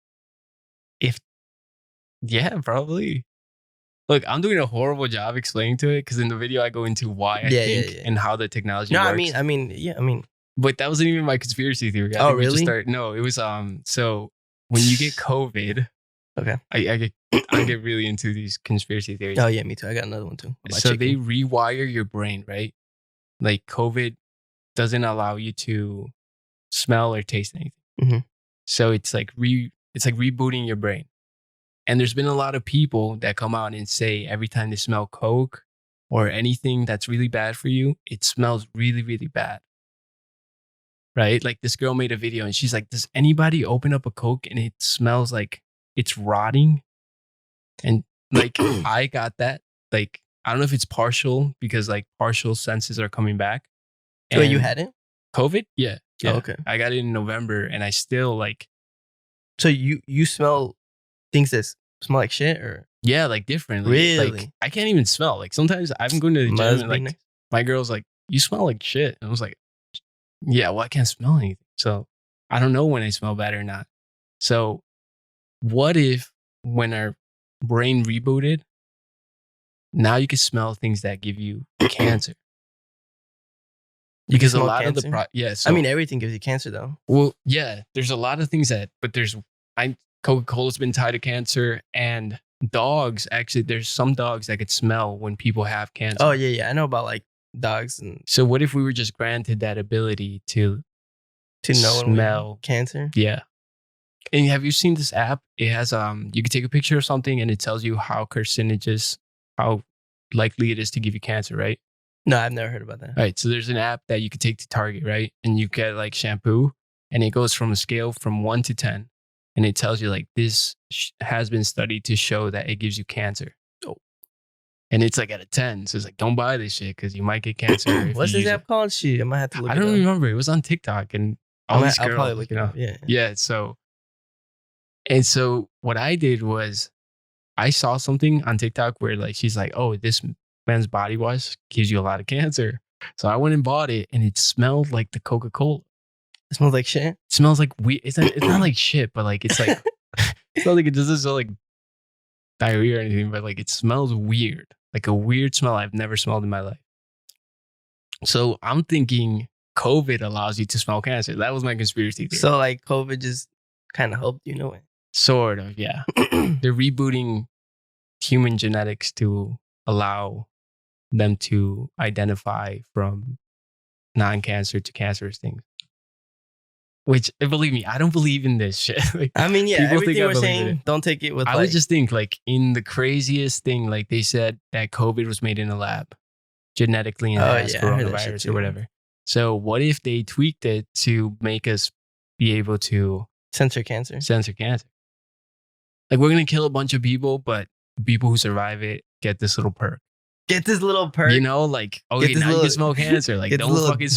Yeah, probably. Look, I'm doing a horrible job explaining to it because in the video I go into why I think and how the technology No, works. I mean. But that wasn't even my conspiracy theory. Oh, really? No, it was so when you get COVID, Okay. I get really into these conspiracy theories. Oh yeah, me too. I got another one too. So they rewire your brain, right? Like COVID doesn't allow you to smell or taste anything. Mhm. So it's like rebooting your brain. And there's been a lot of people that come out and say every time they smell Coke or anything that's really bad for you, it smells really, really bad. Right? Like this girl made a video and she's like, does anybody open up a Coke and it smells like it's rotting? And like, I got that. Like, I don't know if it's partial because like partial senses are coming back. So you had it? COVID? Yeah. Oh, okay. I got it in November and I still like. So you smell things that smell like shit or? Yeah, like differently. Really? Like, I can't even smell. Like sometimes I'm going to the gym and like my girl's like, you smell like shit. And I was like, yeah, well, I can't smell anything. So I don't know when I smell bad or not. So what if when our brain rebooted, now you can smell things that give you cancer? Because a lot of the I mean, everything gives you cancer though. Well, yeah, there's a lot of things but Coca-Cola's been tied to cancer and dogs. Actually, there's some dogs that could smell when people have cancer. Oh yeah. I know about like dogs and. So what if we were just granted that ability to know smell cancer? Yeah. And have you seen this app? It has you can take a picture of something and it tells you how carcinogenous, how likely it is to give you cancer, right? No, I've never heard about that. All right. So there's an app that you can take to Target, right? And you get like shampoo and it goes from a scale from 1 to 10. And it tells you like this has been studied to show that it gives you cancer. Oh. And it's like at a 10. So it's like, don't buy this shit because you might get cancer. What's this app called? Shit, I might have to look it up. I don't remember. It was on TikTok and all these girls, I'll probably look it up. Yeah. Yeah. So what I did was I saw something on TikTok where like, she's like, oh, this man's body wash gives you a lot of cancer. So I went and bought it and it smelled like the Coca-Cola. It smells like shit? It smells like weird. It's not like shit, but like, it's like, it's not like it doesn't smell like diarrhea or anything, but like it smells weird. Like a weird smell I've never smelled in my life. So I'm thinking COVID allows you to smell cancer. That was my conspiracy theory. So like COVID just kind of helped you know it. Sort of, yeah. They're rebooting human genetics to allow them to identify from non-cancer to cancerous things. Which, believe me, I don't believe in this shit. Like, I mean, yeah, people think everything I we're believe in saying, it. don't take it with I like. would just think, like, in the craziest thing, like they said that COVID was made in a lab, genetically enhanced I heard that shit coronavirus too. or whatever. So what if they tweaked it to make us be able to censor cancer. Like, we're going to kill a bunch of people, but the people who survive it get this little perk. Get this little perk. You know, like, okay, now you can smell cancer. Like, don't fucking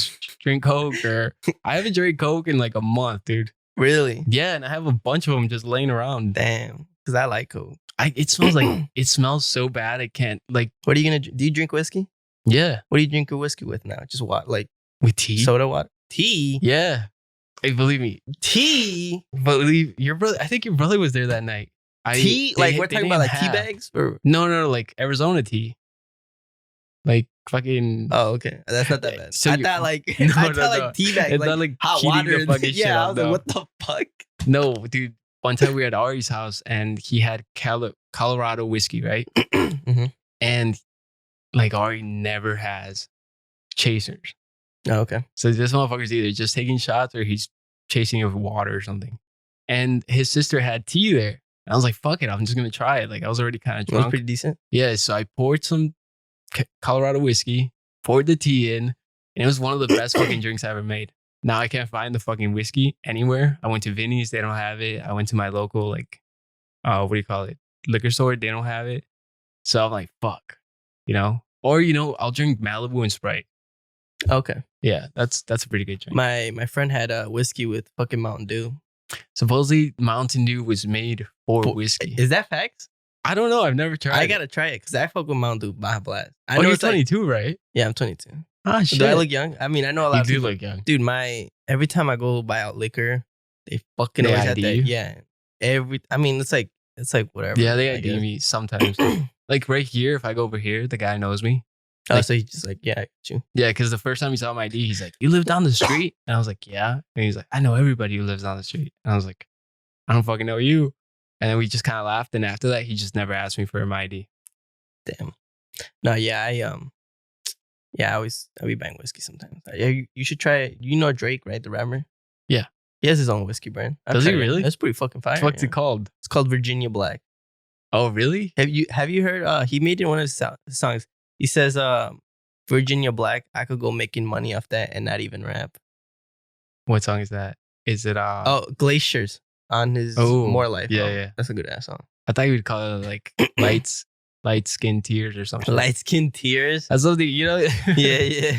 drink Coke. Or I haven't drank Coke in like a month, dude. Really? Yeah, and I have a bunch of them just laying around. Damn, because I like Coke. It smells like, it smells so bad. I can't, like. What are you going to do? You drink whiskey? Yeah. What do you drink your whiskey with now? Just what? Like with tea? Soda water? Tea? Yeah. Hey, believe me. Tea? Believe your brother. I think your brother was there that night. Tea? Like, we're talking about like tea bags? Or? No, like Arizona tea. Like fucking. Oh, okay. That's not that bad. So I thought like no, like tea bags. It's like, not like hot water. fucking shit I up, was like, what the fuck? No, dude. One time we were at Ari's house and he had Colorado whiskey, right? Mm-hmm. And like Ari never has chasers. Oh, okay. So this motherfucker's either just taking shots or he's chasing it with water or something. And his sister had tea there. And I was like, fuck it, I'm just gonna try it. Like, I was already kind of drunk. It was pretty decent. Yeah, so I poured some Colorado whiskey, poured the tea in, and it was one of the best fucking drinks I ever made. Now I can't find the fucking whiskey anywhere. I went to Vinny's, they don't have it. I went to my local, like, what do you call it? Liquor store, they don't have it. So I'm like, fuck, you know? Or, you know, I'll drink Malibu and Sprite. Okay. Yeah, that's a pretty good drink. My friend had a whiskey with fucking Mountain Dew. Supposedly Mountain Dew was made for whiskey. Is that facts? I don't know. I've never tried I gotta try it because I fuck with Mountain Dew by blast. I know you're 22, right? Yeah, I'm 22. Ah, shit. Do I look young? I mean, I know a lot you of do people. look young. Dude, every time I go buy out liquor, they fucking They always have ID that. you? Yeah. I mean, it's like whatever. Yeah, they I ID guess. me sometimes. Like right here, if I go over here, the guy knows me. Oh, Like, so he's just like, yeah, I got you. yeah, because the first time he saw my ID, he's like, "You live down the street?" And I was like, "Yeah." And he's like, "I know everybody who lives down the street." And I was like, "I don't fucking know you." And then we just kind of laughed. And after that, he just never asked me for my ID. Damn. No, yeah, I be buying whiskey sometimes. Yeah, you should try it. You know Drake, right? The rapper. Yeah. He has his own whiskey brand. Does he really? That's pretty fucking fire. What's yeah. it called? It's called Virginia Black. Oh, really? Have you heard? He made it in one of his songs. He says, "Virginia Black, I could go making money off that and not even rap." What song is that? Is it Oh, Glaciers on his Oh, More Life. yeah, album. yeah. That's a good ass song. I thought you would call it like light skin tears or something. Light Skin Tears. That's something, you know? Yeah.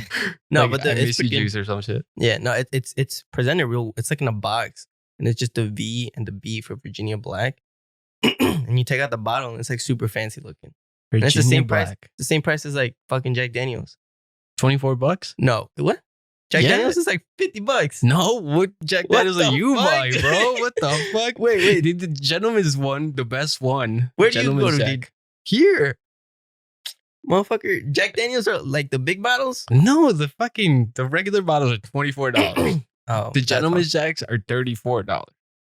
No, Like, but I it's miss you pretty good. juice or some shit. Yeah, no, it's presented real. It's like in a box, and it's just the V and the B for Virginia Black. And you take out the bottle, and it's like super fancy looking. And it's the Virginia same price. Black. The same price as like fucking Jack Daniels. $24? No, what? Jack Yeah. Daniels is like $50. No, what Jack What Daniels are the you fuck? buying, bro? What the fuck? Wait. Dude, the Gentleman's one, the best one. Where do you Gentleman's go to, Jack. dude? Here. Motherfucker, Jack Daniels are like the big bottles. No, the regular bottles are $24. Oh, The Gentleman's Jacks are $34.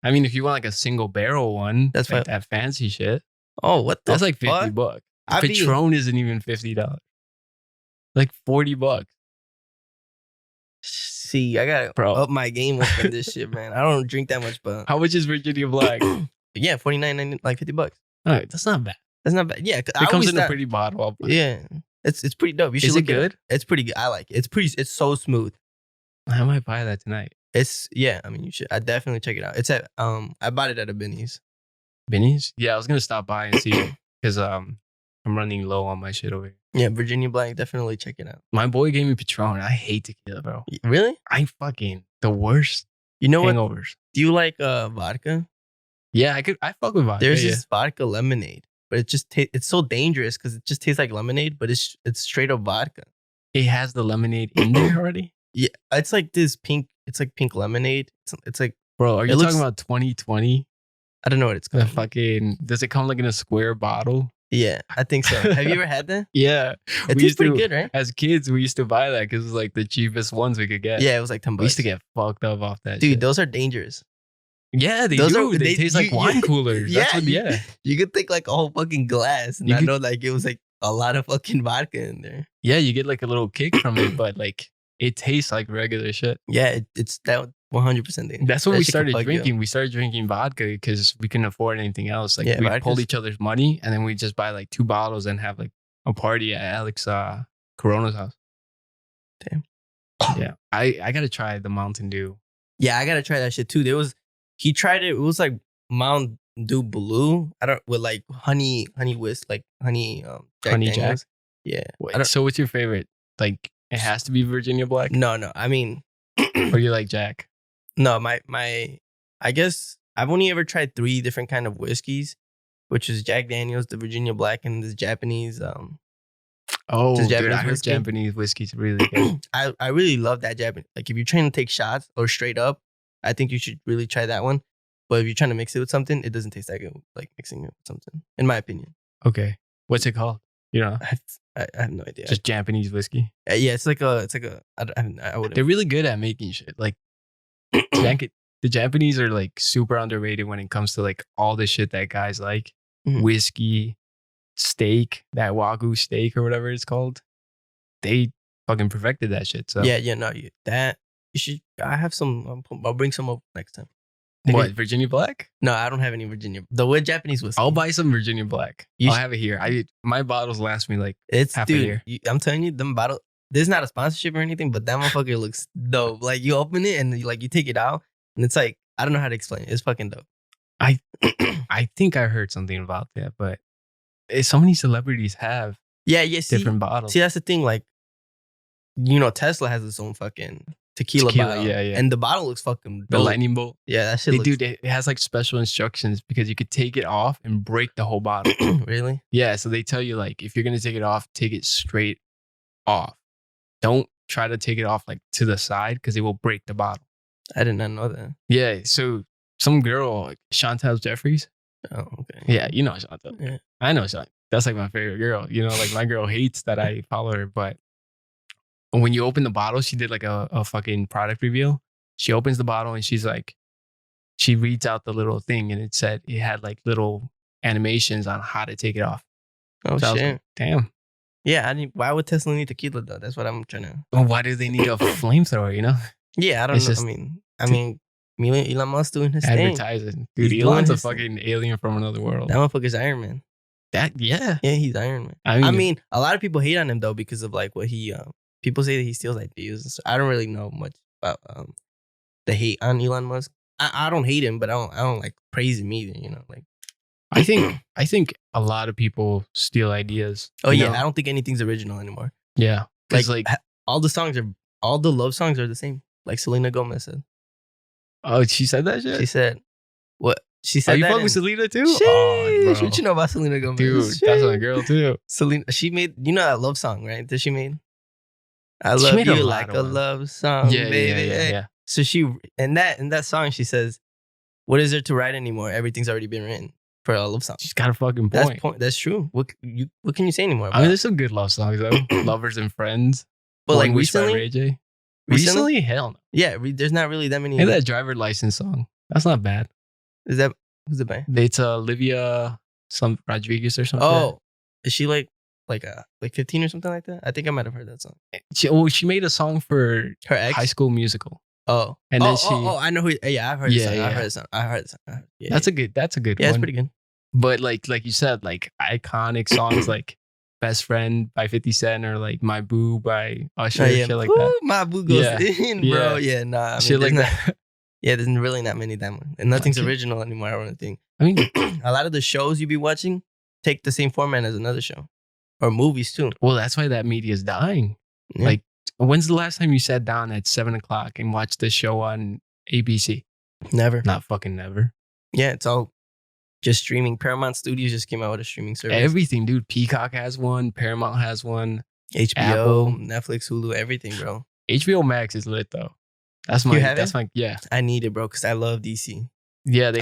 I mean, if you want like a single barrel one, That's like fine. that fancy shit, Oh, what the? that's like $50. fuck? I be- Patron isn't even $50. Like $40. See, I gotta Bro. up my game up in this shit, man. I don't drink that much, but How much is Virginia Black? yeah, $49.90, like $50. All right, that's not bad. That's not bad. Yeah, 'cause I It comes always in a thought- pretty bottle. I'll buy. Yeah, it's pretty dope. You should Is it look good? It's pretty good. I like it. It's so smooth. I might buy that tonight. I mean, you should. I definitely check it out. It's at I bought it at a Benny's. Benny's? Yeah, I was gonna stop by and see because I'm running low on my shit over here. Yeah, Virginia Black. Definitely check it out. My boy gave me Patron. I hate tequila, bro. Really? I fucking the worst You know what? hangovers. Do you like vodka? Yeah, I fuck with vodka. There's yeah. this vodka lemonade, but it just it's so dangerous because it just tastes like lemonade, but it's straight up vodka. It has the lemonade in there already. Yeah, it's like this pink. It's like pink lemonade. It's like Bro, are you It looks- talking about 2020? I don't know what it's The called. fucking does it come like in a square bottle? Yeah, I think so. Have you ever had that? Yeah, It tastes pretty good, right? As kids, we used to buy that because it was like the cheapest ones we could get. Yeah, it was like $10. we used to get fucked up off that. Dude, shit. those are dangerous. Yeah, they those do. are- they they- taste like you- wine coolers. Yeah, That's what, yeah. You could think like a whole fucking glass, and You I could- know like it was like a lot of fucking vodka in there. Yeah, you get like a little kick from it, but like it tastes like regular shit. Yeah, it's that 100% dangerous. That's when That we shit can started fuck you up. drinking. We started drinking vodka because we couldn't afford anything else. Like Yeah, we vodka's- pulled each other's money and then we just buy like 2 bottles and have like a party at Alex Corona's house. Damn. Yeah. I gotta try the Mountain Dew. Yeah, I gotta try that shit too. He tried it. It was like Mountain Dew Blue. With like honey whisk, like honey Honey Daniels. Jack? Yeah. Wait, so what's your favorite? Like it has to be Virginia Black? No. I mean, Or you like Jack? no. My I guess I've only ever tried 3 different kind of whiskeys, which is Jack Daniels, the Virginia Black, and this Japanese. Oh, Just dude, Japanese I heard whiskey? Japanese whiskey's really good. I really love that Japanese. Like if you're trying to take shots or straight up, I think you should really try that one. But if you're trying to mix it with something, it doesn't taste that good. Like mixing it with something, in my opinion. Okay. What's it called? You know, I have no idea. just Japanese whiskey. Yeah, it's like a. I wouldn't. They're really good at making shit. Like the Japanese are like super underrated when it comes to like all the shit that guys like. Mhm. Whiskey, steak, that Wagyu steak or whatever it's called. They fucking perfected that shit. So Yeah, no, that you should. I have some. I'll bring some up next time. Maybe- what, Virginia Black? No, I don't have any Virginia. The wood Japanese whiskey. I'll buy some Virginia Black. You I'll sh- have it here. My bottles last me like It's half a dude. year. I'm telling you, them bottle. There's not a sponsorship or anything, but that motherfucker looks dope. Like you open it and you take it out, and it's like I don't know how to explain it. It's fucking dope. I think I heard something about that, but so many celebrities have Yeah. See, different bottles. see, that's the thing. Like, Tesla has its own fucking tequila bottle. yeah. And the bottle looks fucking The dope. lightning bolt. Yeah, that shit They looks. do. It has like special instructions because you could take it off and break the whole bottle. Really? Yeah, so they tell you like if you're gonna take it off, take it straight off. Don't try to take it off like to the side because it will break the bottle. I did not know that. Yeah, so some girl, like Chantal Jeffries. Oh, okay. Yeah, you know Chantal. Yeah. I know Chantal. That's like my favorite girl. You know, like my girl hates that I follow her, but when you open the bottle, she did like a fucking product reveal. She opens the bottle and she's like, she reads out the little thing and it said it had like little animations on how to take it off. Oh So I was shit. like, damn. Yeah, why would Tesla need tequila though? That's what I'm trying to. Well, why do they need a flamethrower? You know, Yeah, I don't It's know. just I mean, Elon Musk doing his thing. advertising, dude. He's doing Elon's a his thing. fucking alien from another world. That motherfucker's Iron Man. Yeah. Yeah, he's Iron Man. I I mean, mean, a lot of people hate on him though because of like what he. People say that he steals ideas. And stuff. I don't really know much about the hate on Elon Musk. I don't hate him, but I don't like praise him either. You know, like. I think a lot of people steal ideas. Oh you yeah, know? I don't think anything's original anymore. Yeah. Because like, all the love songs are the same. Like Selena Gomez said. oh, she said that shit? She said, "What?" She said Are you that. fucking with Selena too? Sheesh, Oh, bro. what you know about Selena Gomez? Dude, that's my girl too. Selena. She made that love song, right? That she made. I She love made a you lot like of a ones. love song, baby. Yeah. So she in that song she says, "What is there to write anymore? Everything's already been written for a love song." She's got a fucking point. That's true. What can you say anymore? I mean, there's some good love songs though. Lovers and Friends. but like One Wish by recently, Ray J. Recently, hell no. yeah, there's not really that many. Hey, that driver license song. That's not bad. Is that who's the band? It's Olivia some Rodriguez or something. Oh, is she like 15 or something like that? I think I might have heard that song. She made a song for Her ex. High School Musical. Oh, And then I know who. Yeah, I've heard. Yeah, the song. yeah. I've heard the song. I heard the song. Yeah, That's a good yeah, one. it's pretty good. But like you said, like iconic songs like Best Friend by 50 Cent or like My Boo by Usher, shit like Ooh, that. my boo goes Yeah. in, bro. Yeah, nah. I mean, Shit like there's not- that. Yeah, there's really not many that one, and nothing's Okay. original anymore. I don't think. I mean, A lot of the shows you be watching take the same format as another show, or movies too. well, that's why that media is dying. Yeah. Like, when's the last time you sat down at 7:00 and watched the show on ABC? Never. Not fucking never. Yeah, it's all just streaming. Paramount Studios just came out with a streaming service. Everything, dude. Peacock has one. Paramount has one. HBO, Apple. Netflix, Hulu, everything, bro. HBO Max is lit though. That's You my. have That's it? my. Yeah. I need it, bro, because I love DC. Yeah.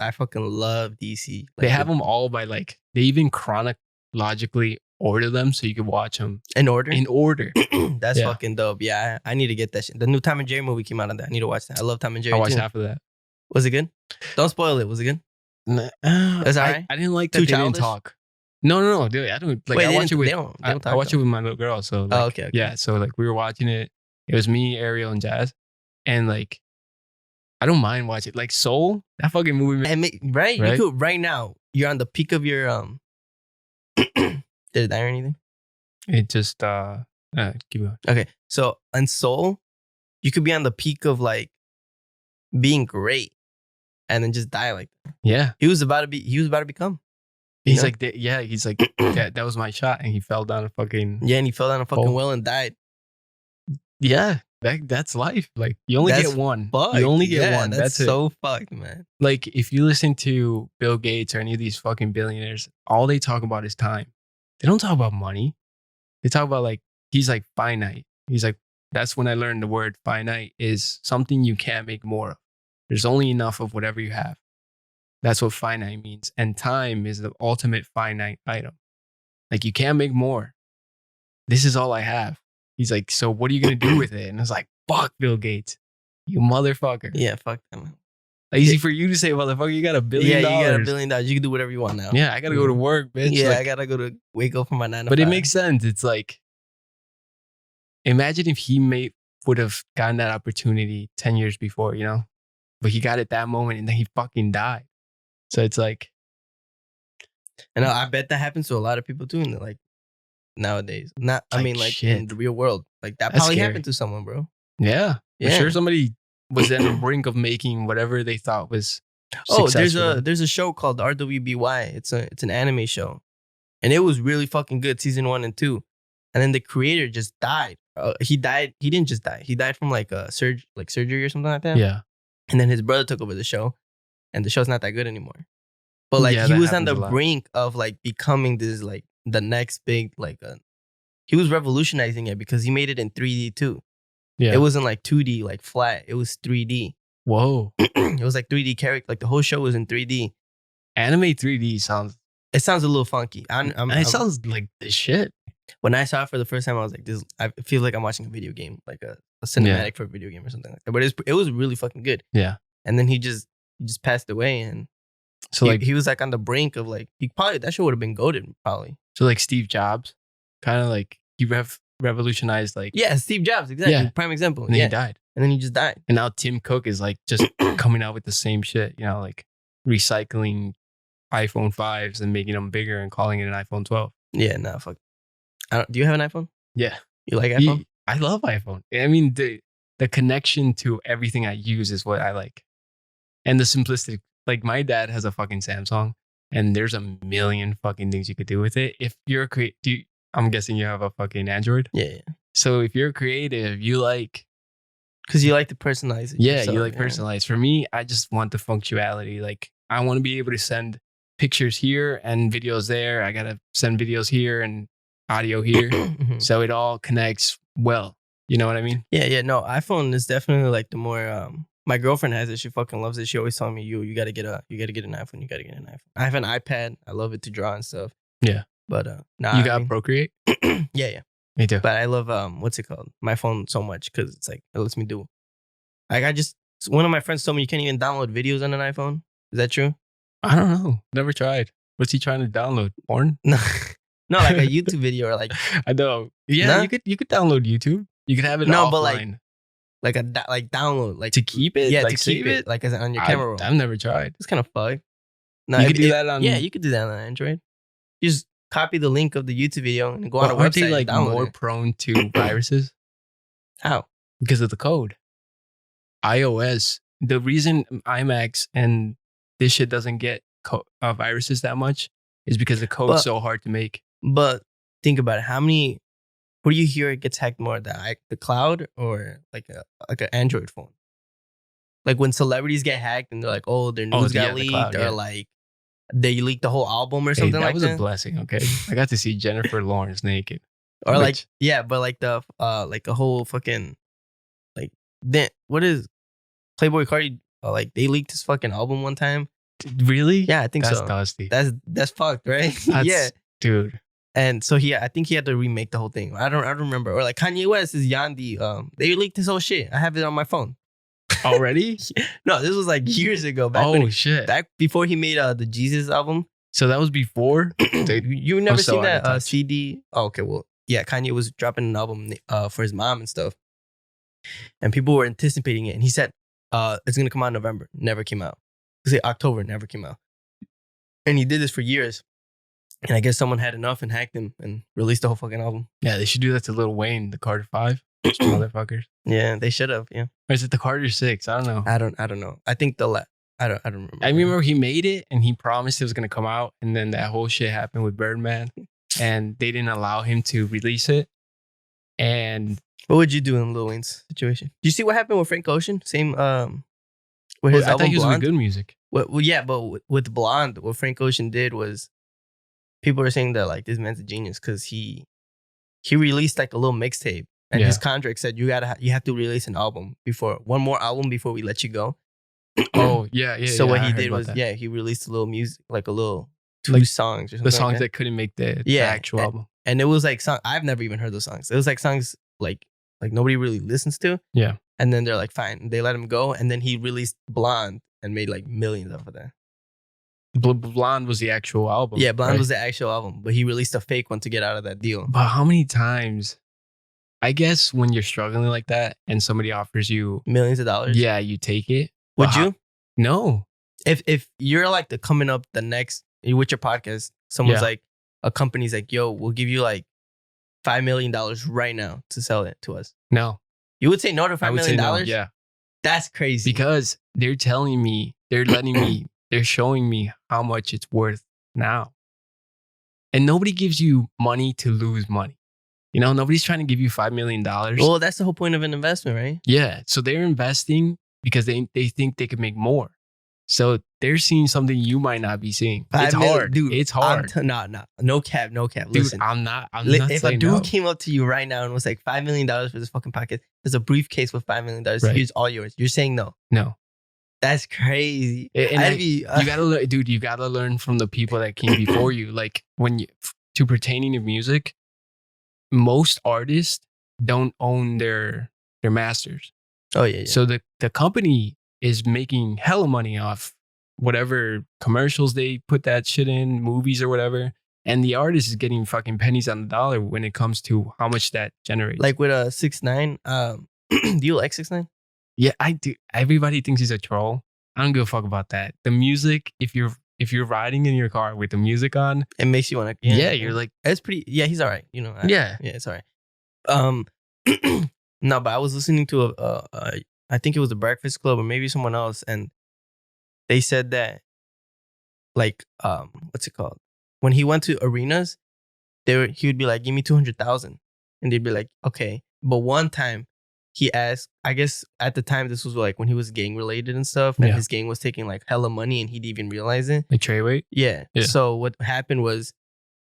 I fucking love DC. They have them all by like. They even chronologically order them so you can watch them in order. in order. That's Yeah. fucking dope. Yeah, I need to get that shit. The new Tom and Jerry movie came out on that. I need to watch that. I love Tom and Jerry. I watched too. half of that. Was it good? Don't spoil it. Was it good? That's all right? I didn't like that Too they didn't childish? talk. No, dude. I don't like. Wait, I watch it with. they don't I talk watch it though. with my little girl. So like, Oh, okay. yeah. So like, we were watching it. It was me, Ariel, and Jazz, and like, I don't mind watching like Soul. That fucking movie, And right, you right? could right now. You're on the peak of your Did it die or anything? It just keep going. Okay, so on Soul, you could be on the peak of like being great, and then just die like that. Yeah, He was about to be. He was about to become. he's know? like, yeah, he's like, that was my shot, and he fell down a fucking. Yeah, and he fell down a fucking Oh. well and died. Yeah, that's life. Like you only That's get one. Fuck. You only get Yeah, one. That's it. so fucked, man. Like if you listen to Bill Gates or any of these fucking billionaires, all they talk about is time. They don't talk about money. They talk about like, he's like finite. He's like, that's when I learned the word finite is something you can't make more of. There's only enough of whatever you have. That's what finite means. And time is the ultimate finite item. Like you can't make more. This is all I have. He's like, so what are you going to do with it? And it's like, fuck Bill Gates. You motherfucker. Yeah, fuck that, man. Easy for you to say, motherfucker, you got $1 billion. Yeah, you got $1 billion. You can do whatever you want now. Yeah, I got to go to work, bitch. Yeah, Like, I gotta go to wake up for my 9 to 5. but it makes sense. It's like, imagine if he would have gotten that opportunity 10 years before, you know? But he got it that moment and then he fucking died. So it's like, And I bet that happens to a lot of people too. In like nowadays, not I Like, mean like shit. in the real world, like that That's probably scary. happened to someone, bro. yeah, Yeah. for sure somebody was at the brink of making whatever they thought was Oh, successful. there's a show called RWBY. It's an anime show, and it was really fucking good. Season 1 and 2, and then the creator just died. He died. He didn't just die. He died from like a surgery or something like that. Yeah. And then his brother took over the show, and the show's not that good anymore. But like Yeah, he that was on happens the a lot. brink of like becoming this like the next big he was revolutionizing it because he made it in 3D too. Yeah. It wasn't like 2D like flat. It was 3D. Whoa. It was like 3D character. Like the whole show was in 3D. Anime 3D sounds, It sounds a little funky. it sounds like the shit. When I saw it for the first time, I was like, "This." I feel like I'm watching a video game, like a cinematic for a video game or something like that. But it was really fucking good. Yeah. And then he just passed away, and So like, he was like on the brink of like that show would have been goated probably. so like Steve Jobs, kind of like he revolutionized like, Yeah, Steve Jobs, exactly. Yeah. Prime example. and then Yeah, he died. and then he just died. And now Tim Cook is like just coming out with the same shit, you know, like recycling iPhone 5s and making them bigger and calling it an iPhone 12. Yeah, nah, fuck. Do you have an iPhone? Yeah. You like iPhone? I love iPhone. I mean, the connection to everything I use is what I like. And the simplistic, like my dad has a fucking Samsung and there's a million fucking things you could do with it. If you're I'm guessing you have a fucking Android. Yeah, So if you're creative, you like, because you like to personalize it. yeah, yourself, you like personalized. For me, I just want the functionality. Like I want to be able to send pictures here and videos there. I got to send videos here and audio here. Mhm. So it all connects well. You know what I mean? Yeah. No, iPhone is definitely like the more. My girlfriend has it. She fucking loves it. She always telling me, you gotta get an iPhone. You gotta get an iPhone. I have an iPad. I love it to draw and stuff. Yeah. But nah, You got Procreate? yeah. Me too. But I love what's it called? My phone so much because it's like it lets me do. Like one of my friends told me you can't even download videos on an iPhone. Is that true? I don't know. Never tried. What's he trying to download? Porn? No, no, like a YouTube video or like I know. Yeah, Nah? you could download YouTube. You could have it No, offline. but like download like to keep it, yeah, like to keep save it like as on your camera roll. I've never tried. It's kind of fucked. No, You could do that on- Yeah, you could do that on Android. You just copy the link of the YouTube video and go on a Aren't website they like and download more it. prone to viruses How? because of the code? iOS. The reason iMacs and this shit doesn't get viruses that much is because the code's But- so hard to make. But think about it. How many? Where do you hear it gets hacked more? The cloud or like an Android phone? Like when celebrities get hacked and they're like, oh, their news yeah, got the leaked, cloud, or yeah. like they leaked the whole album or Hey, something that like was that. a blessing. Okay, I got to see Jennifer Lawrence naked. Or like Which- yeah, but like the like a whole fucking like then what is Playboy Cardi like they leaked his fucking album one time. Really? Yeah, I think That's so. dusty. That's fucked, right? That's- Yeah. dude. And so I think he had to remake the whole thing. I don't remember. Or like Kanye West is Yandi. They leaked his whole shit. I have it on my phone. Already? No, this was like years ago. Back Oh shit! back before he made the Jesus album. So that was before. You never so seen out of that touch. CD? Oh, okay, well, yeah, Kanye was dropping an album for his mom and stuff, and people were anticipating it. And he said, "It's gonna come out in November." Never came out. Say October, never came out. And he did this for years. And I guess someone had enough and hacked him and released the whole fucking album. Yeah, they should do that to Lil Wayne, the Carter 5. Motherfuckers. Yeah, they should have. Yeah, Or is it the Carter 6? I don't know. I don't know. I think I don't remember. I remember he made it and he promised it was going to come out. And then that whole shit happened with Birdman. And they didn't allow him to release it. And What would you do in Lil Wayne's situation? Did you see what happened with Frank Ocean? Same, with his I thought album he was Blonde? with good music. Well, yeah, but with Blonde, what Frank Ocean did was people are saying that like this man's a genius because he released like a little mixtape and his contract said you have to release an album one more album before we let you go. Oh yeah. So yeah, what I he heard did about was that. he released a little music, like a little two Like songs or something. The songs like that couldn't make the Yeah, actual album. and it was like I've never even heard those songs. It was like songs like nobody really listens to. Yeah. And then they're like, fine. They let him go. And then he released Blonde and made like millions off of that. Blonde was the actual album. Yeah, Blonde right? was the actual album, but he released a fake one to get out of that deal. But how many times? I guess when you're struggling like that and somebody offers you Millions of dollars. yeah, you take it. Would But you? No. If you're like coming up the next with your podcast, someone's Yeah. like, a company's like, yo, we'll give you like $5 million right now to sell it to us. No. You would say no to I $5 would say million? no. Yeah. That's crazy. Because they're telling me, they're letting me, they're showing me how much it's worth now. And nobody gives you money to lose money. You know, nobody's trying to give you $5 million. Well, that's the whole point of an investment, right? Yeah. So they're investing because they think they could make more. So they're seeing something you might not be seeing. It's hard. Dude. It's hard. No cap. Dude, Listen, I'm not if a saying dude no. came up to you right now and was like $5 million for this fucking podcast, there's a briefcase with $5 million. Right. Here's all yours. You're saying no. No. That's crazy. And you gotta learn, dude. You gotta learn from the people that came before you. Like to pertaining to music, most artists don't own their masters. Oh yeah. So the company is making hella money off whatever commercials they put that shit in, movies or whatever. And the artist is getting fucking pennies on the dollar when it comes to how much that generates. Like with 6ix9ine. Do you like 6ix9ine? Yeah, I do. Everybody thinks he's a troll. I don't give a fuck about that. The music, if you're riding in your car with the music on, It makes you want to. yeah, you're like, it's pretty. Yeah, he's all right. You know. yeah. Yeah, it's all right. No, but I was listening to I think it was the Breakfast Club or maybe someone else, and they said that, like, what's it called? When he went to arenas, he would be like, "Give me 200,000," and they'd be like, "Okay." But one time, he asked, I guess at the time this was like when he was gang related and stuff, and Yeah. his gang was taking like hella money, and he didn't even realize it. Like Treyweight. Yeah. Yeah. So what happened was,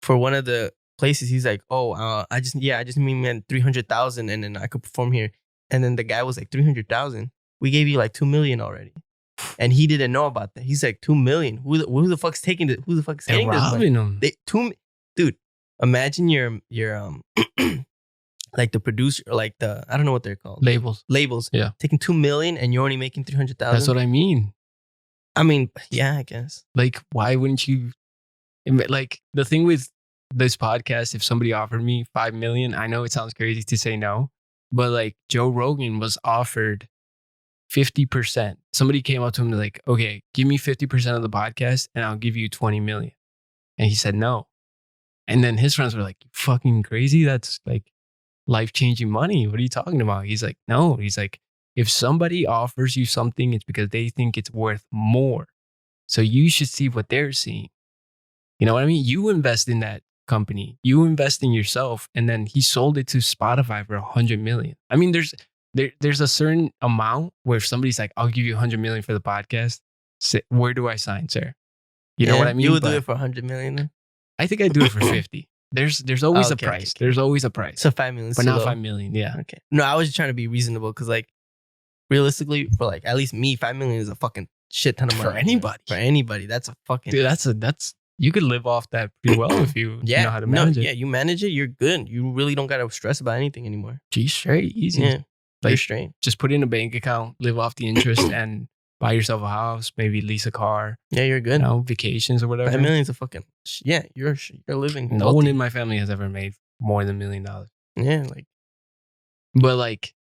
for one of the places, he's like, "Oh, I just mean 300,000, and then I could perform here." And then the guy was like, 300,000. We gave you like 2 million already, and he didn't know about that. He's like, 2 million. Who the fuck's taking it? Who the fuck's They're taking this money? robbing them. Dude, imagine your like the producer, or like the, I don't know what they're called, labels. Yeah. Taking 2 million, and you're only making 300,000. That's what I mean. I mean, yeah, I guess. Like, why wouldn't you? Like, the thing with this podcast, if somebody offered me 5 million, I know it sounds crazy to say no, but like Joe Rogan was offered 50%. Somebody came up to him like, okay, give me 50% of the podcast and I'll give you 20 million. And he said no. And then his friends were like, you fucking crazy? That's like life-changing money. What are you talking about? He's like, no. He's like, if somebody offers you something, it's because they think it's worth more. So you should see what they're seeing. You know what I mean? You invest in that company, you invest in yourself, and then he sold it to Spotify for 100 million. I mean, there's a certain amount where if somebody's like, I'll give you 100 million for the podcast, where do I sign, sir? You know what I mean? You would do it for 100 million then? I think I'd do it for 50. There's always Okay, a price. okay. There's always a price. So 5 million, But not 5 million. Yeah. Okay. No, I was just trying to be reasonable because, like, realistically, for like at least me, 5 million is a fucking shit ton of money For anybody. For anybody, that's a fucking Dude, that's you could live off that pretty well if you know how to manage it. Yeah, you manage it, you're good. You really don't gotta stress about anything anymore. Gee, straight, easy. Yeah, Like, you're straight. just put it in a bank account, live off the interest, and buy yourself a house, maybe lease a car, Yeah, you're good. vacations or whatever. $5 million is a fucking yeah. You're living. No wealthy. one in my family has ever made more than $1 million. Yeah, like. But like,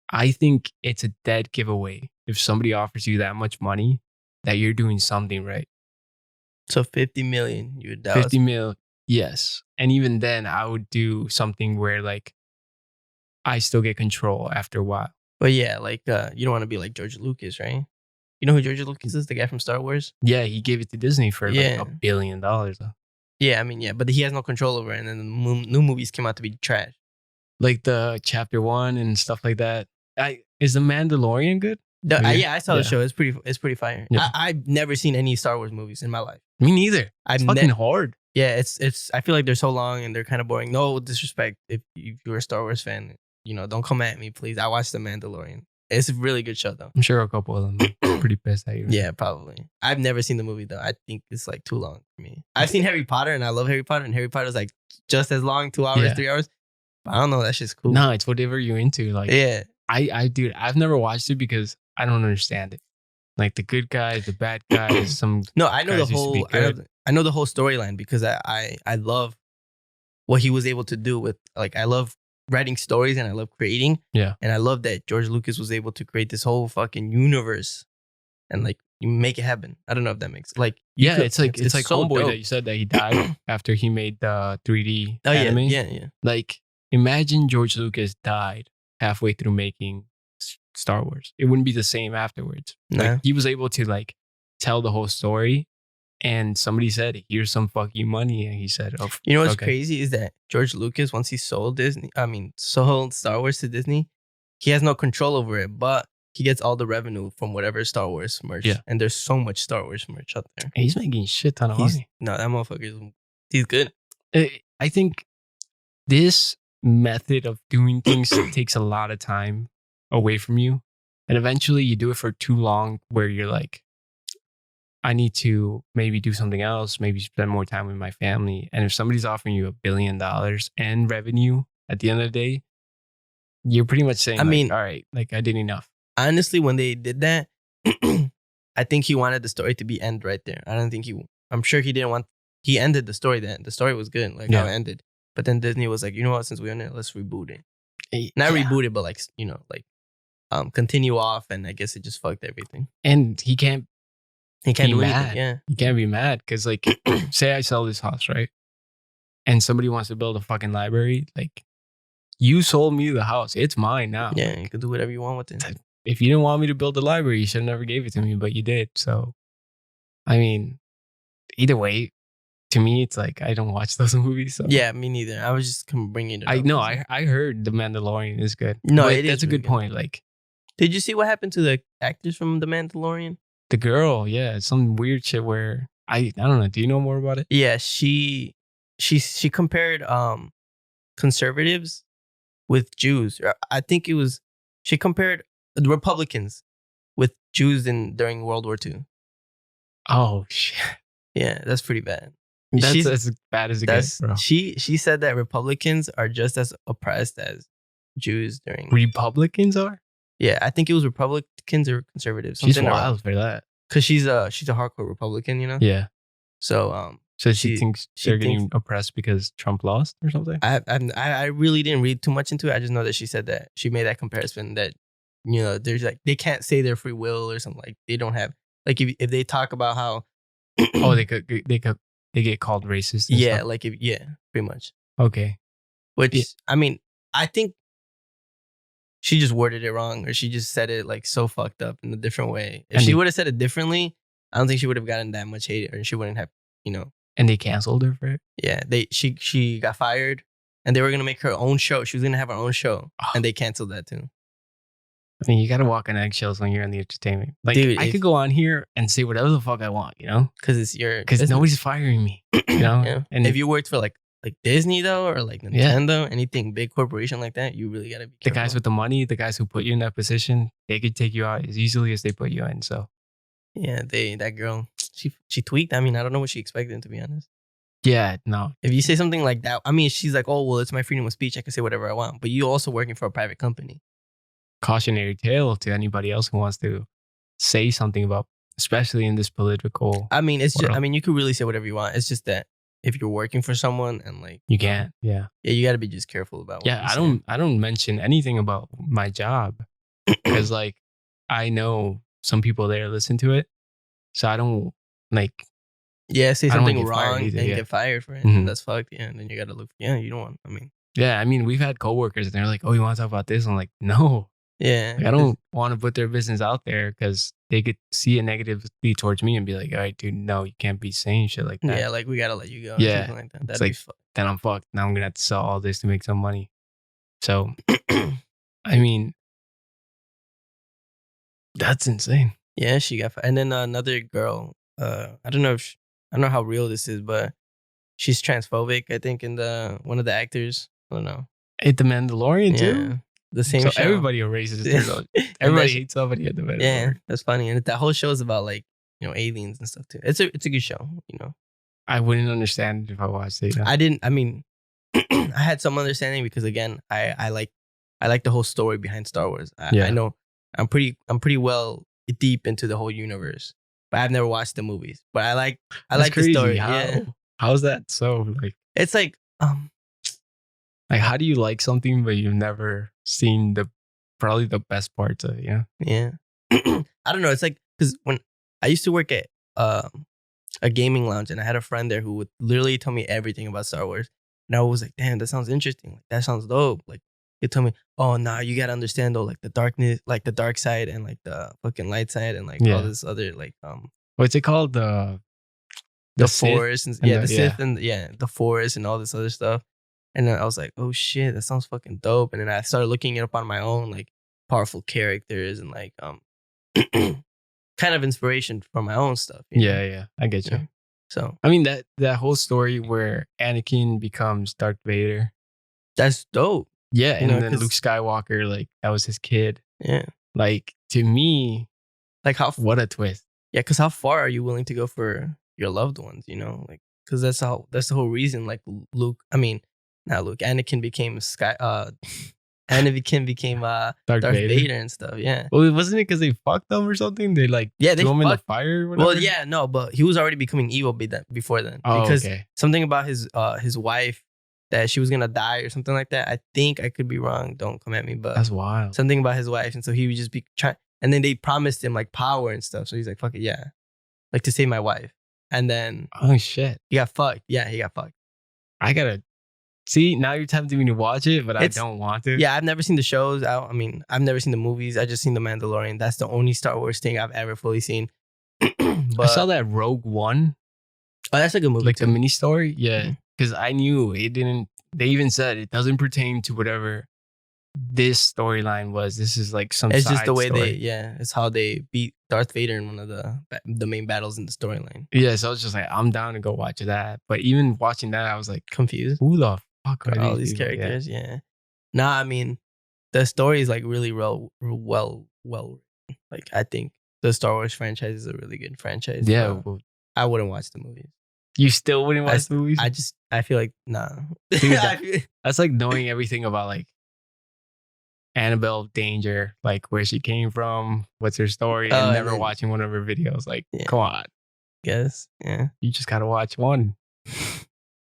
I think it's a dead giveaway if somebody offers you that much money that you're doing something right. So 50 million, you would 50 mil, yes. And even then, I would do something where like I still get control after a while. But yeah, like you don't want to be like George Lucas, right? You know who George Lucas is? The guy from Star Wars? Yeah, he gave it to Disney for like $1 billion. Though. Yeah, I mean, yeah, but he has no control over it. And then the new movies came out to be trash. Like the Chapter 1 and stuff like that. Is The Mandalorian good? I saw the show. It's pretty fire. Yeah. I've never seen any Star Wars movies in my life. Me neither. It's fucking hard. Yeah, it's. I feel like they're so long and they're kind of boring. No disrespect if you're a Star Wars fan, don't come at me, please. I watched The Mandalorian. It's a really good show, though. I'm sure a couple of them are pretty pissed at you. Yeah, probably. I've never seen the movie, though. I think it's like too long for me. I've seen Harry Potter, and I love Harry Potter, and Harry Potter's like just as long, 2 hours, 3 hours. But I don't know. That's just cool. No, it's whatever you're into. Like, yeah. Dude, I've never watched it because I don't understand it. Like the good guys, the bad guys, some. No, I know the whole. I know the whole storyline because I love what he was able to do with, like, I love writing stories and I love creating. Yeah. And I love that George Lucas was able to create this whole fucking universe and like you make it happen. I don't know if that makes like it's like so Homeboy dope. that you said that he died after he made the 3D anime. Yeah. Like imagine George Lucas died halfway through making Star Wars. It wouldn't be the same afterwards. Nah. Like he was able to like tell the whole story. And somebody said, "Here's some fucking money," and he said, "Oh, you know what's crazy is that George Lucas, once he sold Star Wars to Disney, he has no control over it, but he gets all the revenue from whatever Star Wars merch. Yeah. And there's so much Star Wars merch out there. And he's making shit ton of money. No, that motherfucker he's good. I think this method of doing things takes a lot of time away from you, and eventually you do it for too long, where you're like, I need to maybe do something else, maybe spend more time with my family. And if somebody's offering you $1 billion and revenue at the end of the day, you're pretty much saying, all right, like I did enough. Honestly, when they did that, I think he wanted the story to be end right there. I'm sure he didn't want, he ended the story then. The story was good, like how it ended. But then Disney was like, you know what, since we own it, let's reboot it. Not reboot it, but like, continue off. And I guess it just fucked everything. And he can't be mad. Anything, yeah. You can't be mad because, like, say I sell this house, right? And somebody wants to build a fucking library. Like, you sold me the house. It's mine now. Yeah, like, you can do whatever you want with it. If you didn't want me to build the library, you should have never gave it to me, but you did. So, I mean, either way, to me, it's like I don't watch those movies. So. Yeah, me neither. I was just bringing it up. I heard The Mandalorian is good. No, that's a good point. Like, did you see what happened to the actors from The Mandalorian? The girl, yeah, some weird shit where I don't know. Do you know more about it? Yeah, she compared conservatives with Jews. I think it was she compared the Republicans with Jews during World War II. Oh shit! Yeah, that's pretty bad. That's as bad as it gets, bro. She said that Republicans are just as oppressed as Jews during. Republicans are. Yeah, I think it was Republicans or conservatives. She's wild for that. Cause she's a hardcore Republican, you know. Yeah. So so she thinks they're getting oppressed because Trump lost or something. I really didn't read too much into it. I just know that she said that she made that comparison that there's like they can't say their free will or something, like they don't have, like if they talk about how they get called racist. Yeah, stuff. like pretty much. Okay. Which I mean, I think she just worded it wrong, or she just said it like so fucked up in a different way. If she would have said it differently, I don't think she would have gotten that much hate, or she wouldn't have, And they canceled her for it? Yeah, she got fired, and they were gonna make her own show. She was gonna have her own show, and they canceled that too. I mean, you gotta walk on eggshells when you're in the entertainment. Like, dude, I could go on here and say whatever the fuck I want, Because because nobody's firing me, Yeah. And if you worked for like Disney though, or like Nintendo, anything big corporation like that, you really gotta be careful. The guys with the money, the guys who put you in that position, they could take you out as easily as they put you in. So yeah, that girl, she tweaked. I mean, I don't know what she expected, to be honest. Yeah, no. If you say something like that, I mean, she's like, oh well, it's my freedom of speech. I can say whatever I want. But you also working for a private company. Cautionary tale to anybody else who wants to say something about, especially in this political. I mean, it's just. world. I mean, you could really say whatever you want. It's just that if you're working for someone and like You can't. Yeah. yeah, you got to be just careful about. What Yeah. you I don't mention anything about my job say. because like I know some people there listen to it, so I don't like. Yeah, say I don't wanna something get fired wrong either, and yeah. get fired for it. Mhm. That's fucked. Yeah, and then you gotta look. Yeah, you don't want. I mean, Yeah, I mean, we've had coworkers and they're like, "Oh, you want to talk about this?" I'm like, "No, yeah, like, I don't want to put their business out there because they could see it negatively towards me and be like, all right, dude, no, you can't be saying shit like that.' Yeah, like we gotta let you go. Or Yeah, something like that. it's That'd like- be fucked. Then I'm fucked. Now I'm gonna have to sell all this to make some money. So, I mean, that's insane. Yeah, she got fired. And then another girl. I don't know I don't know how real this is, but she's transphobic. I think in the one of the actors. I don't know. Hey, The Mandalorian Yeah, too. the same So show. everybody are racist. Yeah. Though. And Everybody that's- hates somebody at The Mandalorian. Yeah, that's funny. And that whole show is about like aliens and stuff too. It's a good show. I wouldn't understand it if I watched it. I didn't. I mean, I had some understanding because again, I like the whole story behind Star Wars. Yeah. I know I'm pretty well deep into the whole universe, but I've never watched the movies. But I like That's the crazy. story. How? Yeah, How's that so? it's like Like, how do you like something but you've never seen probably the best parts of it? Yeah. yeah. I don't know. It's like because when I used to work at a gaming lounge and I had a friend there who would literally tell me everything about Star Wars, and I was like, damn, that sounds interesting. Like that sounds dope. Like he'd tell me, oh, nah, you gotta understand though, like the darkness, like the dark side and like the fucking light side and like Yeah. all this other like What's it called? The Sith forest and and yeah, the- the Sith and the forest and all this other stuff. And then I was like, oh shit, that sounds fucking dope. And then I started looking it up on my own, like powerful characters and like kind of inspiration for my own stuff. you know? Yeah. I get you. Yeah. So I mean that whole story where Anakin becomes Darth Vader. that's dope. Yeah, and know, then 'cause- Luke Skywalker, like that was his kid. Yeah. Like to me, Like how what a twist. yeah, because how far are you willing to go for your loved ones? Like because that's the whole reason. Like Luke, I mean, not Luke. Anakin became Anakin became Darth Darth Vader. Vader and stuff. Yeah. Well, wasn't it because they fucked them or something? They like Yeah, they threw him in the fucked- fire. Or whatever? Well, yeah, no, but he was already becoming evil before then Oh, because okay. something about his wife that she was gonna die or something like that. I think I could be wrong. Don't come at me, but That's wild. something about his wife, and so he would just be trying. And then they promised him like power and stuff, so he's like, "Fuck it, yeah," like to save my wife. And then Oh shit! he got fucked. Yeah, he got fucked. I gotta see now. You're tempting me to watch it, but It's- I don't want to. Yeah, I've never seen the shows. I mean, I've never seen the movies. I just seen The Mandalorian. That's the only Star Wars thing I've ever fully seen. But I saw that Rogue One, oh, that's a good movie. like too. the mini story. Yeah, Mhm. because I knew it didn't. They even said it doesn't pertain to whatever this storyline was. This is like some. It's just side the way story. it's how they beat Darth Vader in one of the main battles in the storyline. Yeah, so I was just like, I'm down to go watch that. But even watching that, I was like, Confused. who the fuck are All these people? Yeah. characters, yeah. Nah, I mean, the story is like really well written. Like I think the Star Wars franchise is a really good franchise. Yeah, but well, I wouldn't watch the movies. you still wouldn't watch the movies? I feel like nah. Dude, I feel- That's like knowing everything about like Annabelle Danger, like where she came from, what's her story, Oh, and and never then- watching one of her videos. Like, Yeah. come on, guess, yeah. you just gotta watch one.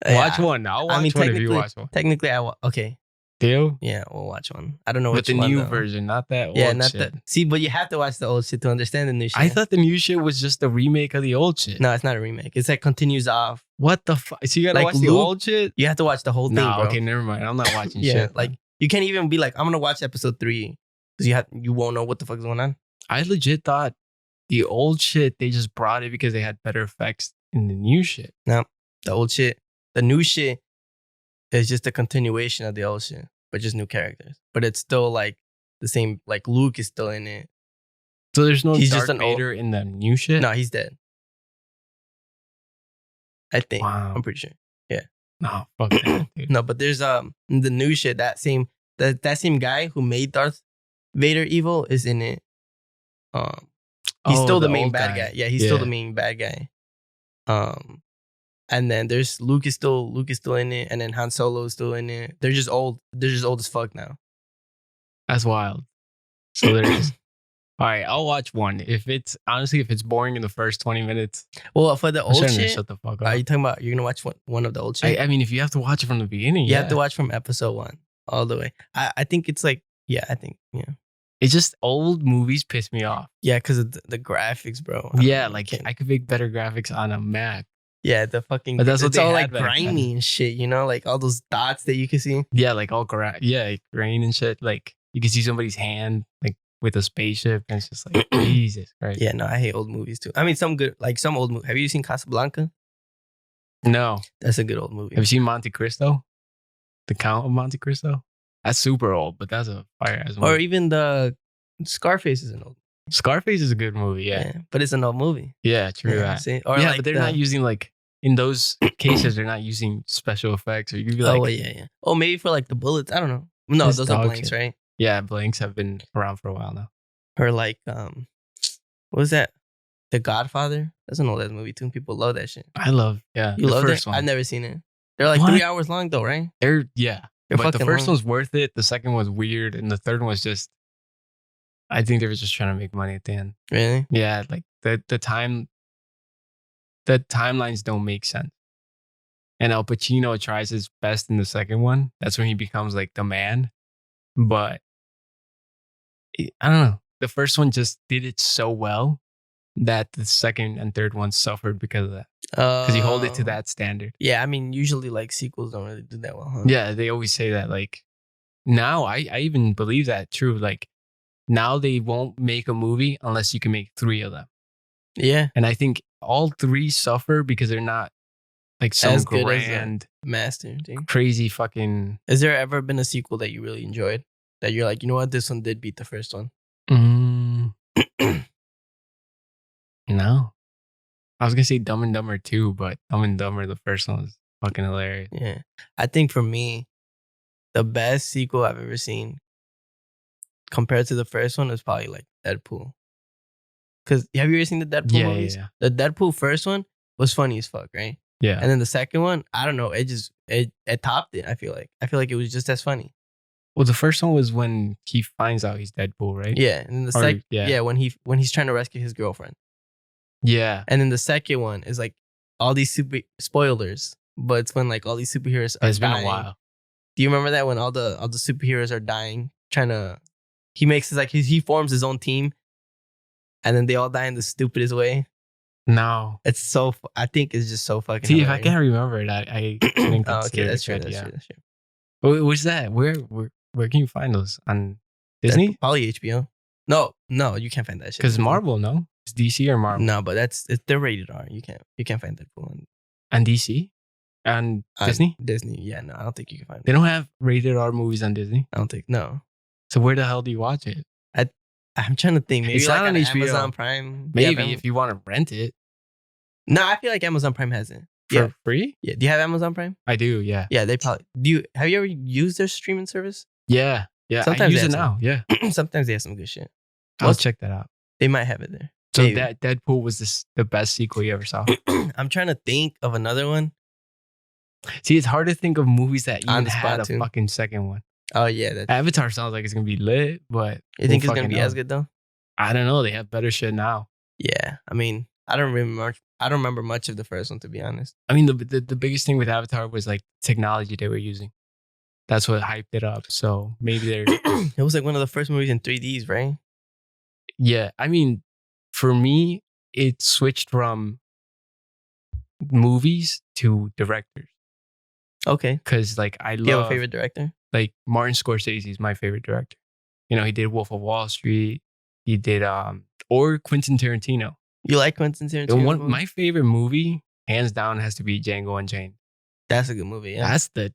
Watch Yeah, one. I'll watch I mean, one if you technically- watch one. Technically, okay. Deal? Yeah, we'll watch one. I don't know But which the one, new though. version, not that old Yeah, not shit. the. See, but you have to watch the old shit to understand the new shit. I thought the new shit was just a remake of the old shit. no, it's not a remake. It's like continues off. What the fuck? So you gotta Like watch the Luke- old shit? You have to watch the whole thing, Nah, bro. okay, never mind. I'm not watching Yeah, shit. like you can't even be like, I'm gonna watch episode 3 because you won't know what the fuck's going on. I legit thought the old shit, they just brought it because they had better effects in the new shit. The old shit, the new shit is just a continuation of the old shit, but just new characters. But it's still like the same. Like Luke is still in it. So there's no He's Darth just an old- Vader in the new shit? No, he's dead. I think. Wow. I'm pretty sure. No, fuck that, dude. No, but there's the new shit. That same guy who made Darth Vader evil is in it. He's Oh, still the the main old bad guy. guy. Yeah, he's still Yeah. the main bad guy. And then there's Luke is still in it, and then Han Solo is still in it. They're just old. They're just old as fuck now. That's wild. So there's All right, I'll watch one. If it's boring in the first 20 minutes, Well, for the I'm old starting to shit, shut the fuck are up. you talking about you're gonna watch one of the old shit? I mean, if you have to watch it from the beginning, You yeah. have to watch from episode 1 all the way. I think it's like, yeah, I think, yeah. It's just old movies piss me off. Yeah, because of the graphics, bro. Yeah, I like can't- I could make better graphics on a Mac. yeah, the fucking, But that's what it's they all had like back then. grimy and shit, you know, like all those dots that you can see. Yeah, like all like grain and shit. Like you can see somebody's hand like with a spaceship, and it's just like Jesus Christ. Yeah, no, I hate old movies too. I mean, some good, like some old movies. Have you seen Casablanca? No. That's a good old movie. Have you seen Monte Cristo? The Count of Monte Cristo? That's super old, but that's a fire ass movie. Or even the Scarface is an old. Scarface is a good movie, yeah. But it's an old movie. Yeah, true Yeah, that. see? Or yeah, like but they're not using like in those cases, they're not using special effects. Or you could be like, oh yeah. Oh, maybe for like the bullets. I don't know. No, This those are dog blanks, shit. right? yeah, blanks have been around for a while now. Or like what was that? The Godfather. That's an old ass movie too. People love that shit. I love, yeah. You the love first it? one. I've never seen it. They're like What? 3 hours long though, right? They're They're but the fucking first long. one's worth it. The second was weird, and the third was just. I think they were just trying to make money at the end. Really? Yeah, like the timelines don't make sense. And Al Pacino tries his best in the second one. That's when he becomes like the man. But I don't know. The first one just did it so well that the second and third one suffered because of that. Because you hold it to that standard. Yeah, I mean, usually like sequels don't really do that well, huh? Yeah, they always say that. Like now, I even believe that true. Like now they won't make a movie unless you can make 3 of them. Yeah. And I think all 3 suffer because they're not like some As good as grand, Master. Dude. crazy fucking. Has there ever been a sequel that you really enjoyed? That you're like, you know what, this one did beat the first one? No. I was gonna say Dumb and Dumber 2, but Dumb and Dumber, the first one was fucking hilarious. Yeah. I think for me, the best sequel I've ever seen compared to the first one is probably like Deadpool. Because have you ever seen the Deadpool movies? Yeah. The Deadpool first one was funny as fuck, right? Yeah. And then the second one, I don't know, it topped it. I feel like it was just as funny. Well, the first one was when he finds out he's Deadpool, right? Yeah, and then the Or- second, yeah. when he's trying to rescue his girlfriend, Yeah. and then the second one is like all these super spoilers, but it's when like all these superheroes are It's been dying. a while. Do you remember that when all the superheroes are dying, he makes his like he forms his own team, and then they all die in the stupidest way. No. It's so I think it's just so fucking. See, if I hilarious. can't remember it, I think Oh, it's okay, that's good, true. That's yeah. true. That's true. What's that? Where can you find those? On Disney? That's probably HBO. No, you can't find that shit. Because Marvel, no? It's DC or Marvel? No, but they're rated R. You can't find Deadpool on And DC? And Disney? Disney, yeah, no, I don't think you can find They it. don't have rated R movies on Disney. I don't think no. So where the hell do you watch it? I'm trying to think. Maybe It's like not on on HBO. Amazon Prime. Maybe if you want to rent it No, I feel like Amazon Prime has it. for Yeah, free. yeah. Do you have Amazon Prime? I do, yeah. Yeah, they probably do. Have you ever used their streaming service? Yeah. I Sometimes use they it have now. Yeah. Sometimes they have some good shit. I'll check that out. They might have it there. So Maybe. that Deadpool was the best sequel you ever saw. I'm trying to think of another one. See, it's hard to think of movies that On even the spot, had a too. fucking second one. Oh yeah, that. Avatar sounds like it's gonna be lit, but You think who it's gonna fucking be as knows? good though? I don't know. They have better shit now. Yeah, I mean, I don't remember much of the first one, to be honest. I mean, the biggest thing with Avatar was like technology they were using. That's what hyped it up. So maybe they're It was like one of the first movies in 3Ds, right? yeah. I mean, for me, it switched from movies to directors Okay. because like I Do you have a love favorite director? like Martin Scorsese is my favorite director. You know, he did Wolf of Wall Street. He did or Quentin Tarantino. You like Quentin The Tarantino? one my favorite movie, hands down, has to be Django Unchained. That's a good movie. Yeah. That's the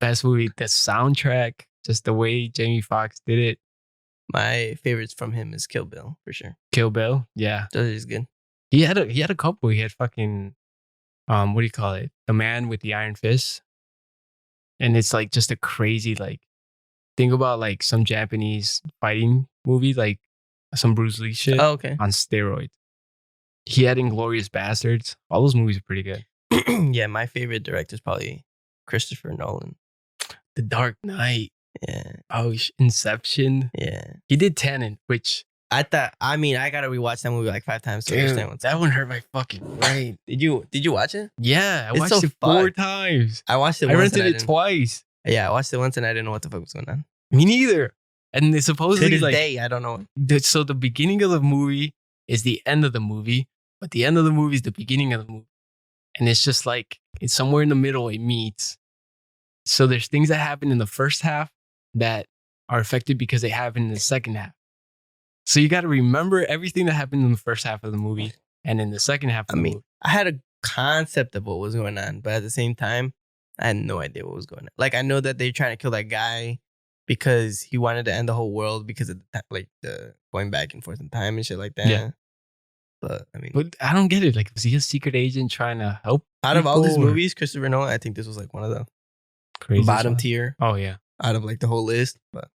best movie. The soundtrack, just the way Jamie Foxx did it. My favorites from him is Kill Bill for sure. Kill Bill, yeah. Those are just good. He had a couple. He had fucking what do you call it? The Man with the Iron Fist. And it's like just a crazy like think about like some Japanese fighting movie, like some Bruce Lee shit Oh, okay. on steroids. He had Inglourious Bastards. All those movies are pretty good. Yeah, my favorite director is probably Christopher Nolan. The Dark Knight. Yeah. Oh, Inception. Yeah. He did Tenet, which I gotta rewatch that movie like 5 times to understand what's that one hurt my fucking brain. Did you watch it? Yeah, I It's watched so it 4 fucked. times. I watched it I once. rented it twice. Yeah, I watched it once and I didn't know what the fuck was going on. Me neither. And they To supposedly this like day, I don't know. so the beginning of the movie is the end of the movie, but the end of the movie is the beginning of the movie. And it's just like it's somewhere in the middle it meets. So there's things that happen in the first half that are affected because they happen in the second half. So you got to remember everything that happened in the first half of the movie and in the second half of the movie. I had a concept of what was going on, but at the same time, I had no idea what was going on. Like, I know that they're trying to kill that guy because he wanted to end the whole world because of the going back and forth in time and shit like that. Yeah. But I mean, But I don't get it. Like, was he a secret agent trying to help? out of all these people, or movies, Christopher Nolan, I think this was like one of the crazy bottom stuff? tier Oh yeah. out of like the whole list. But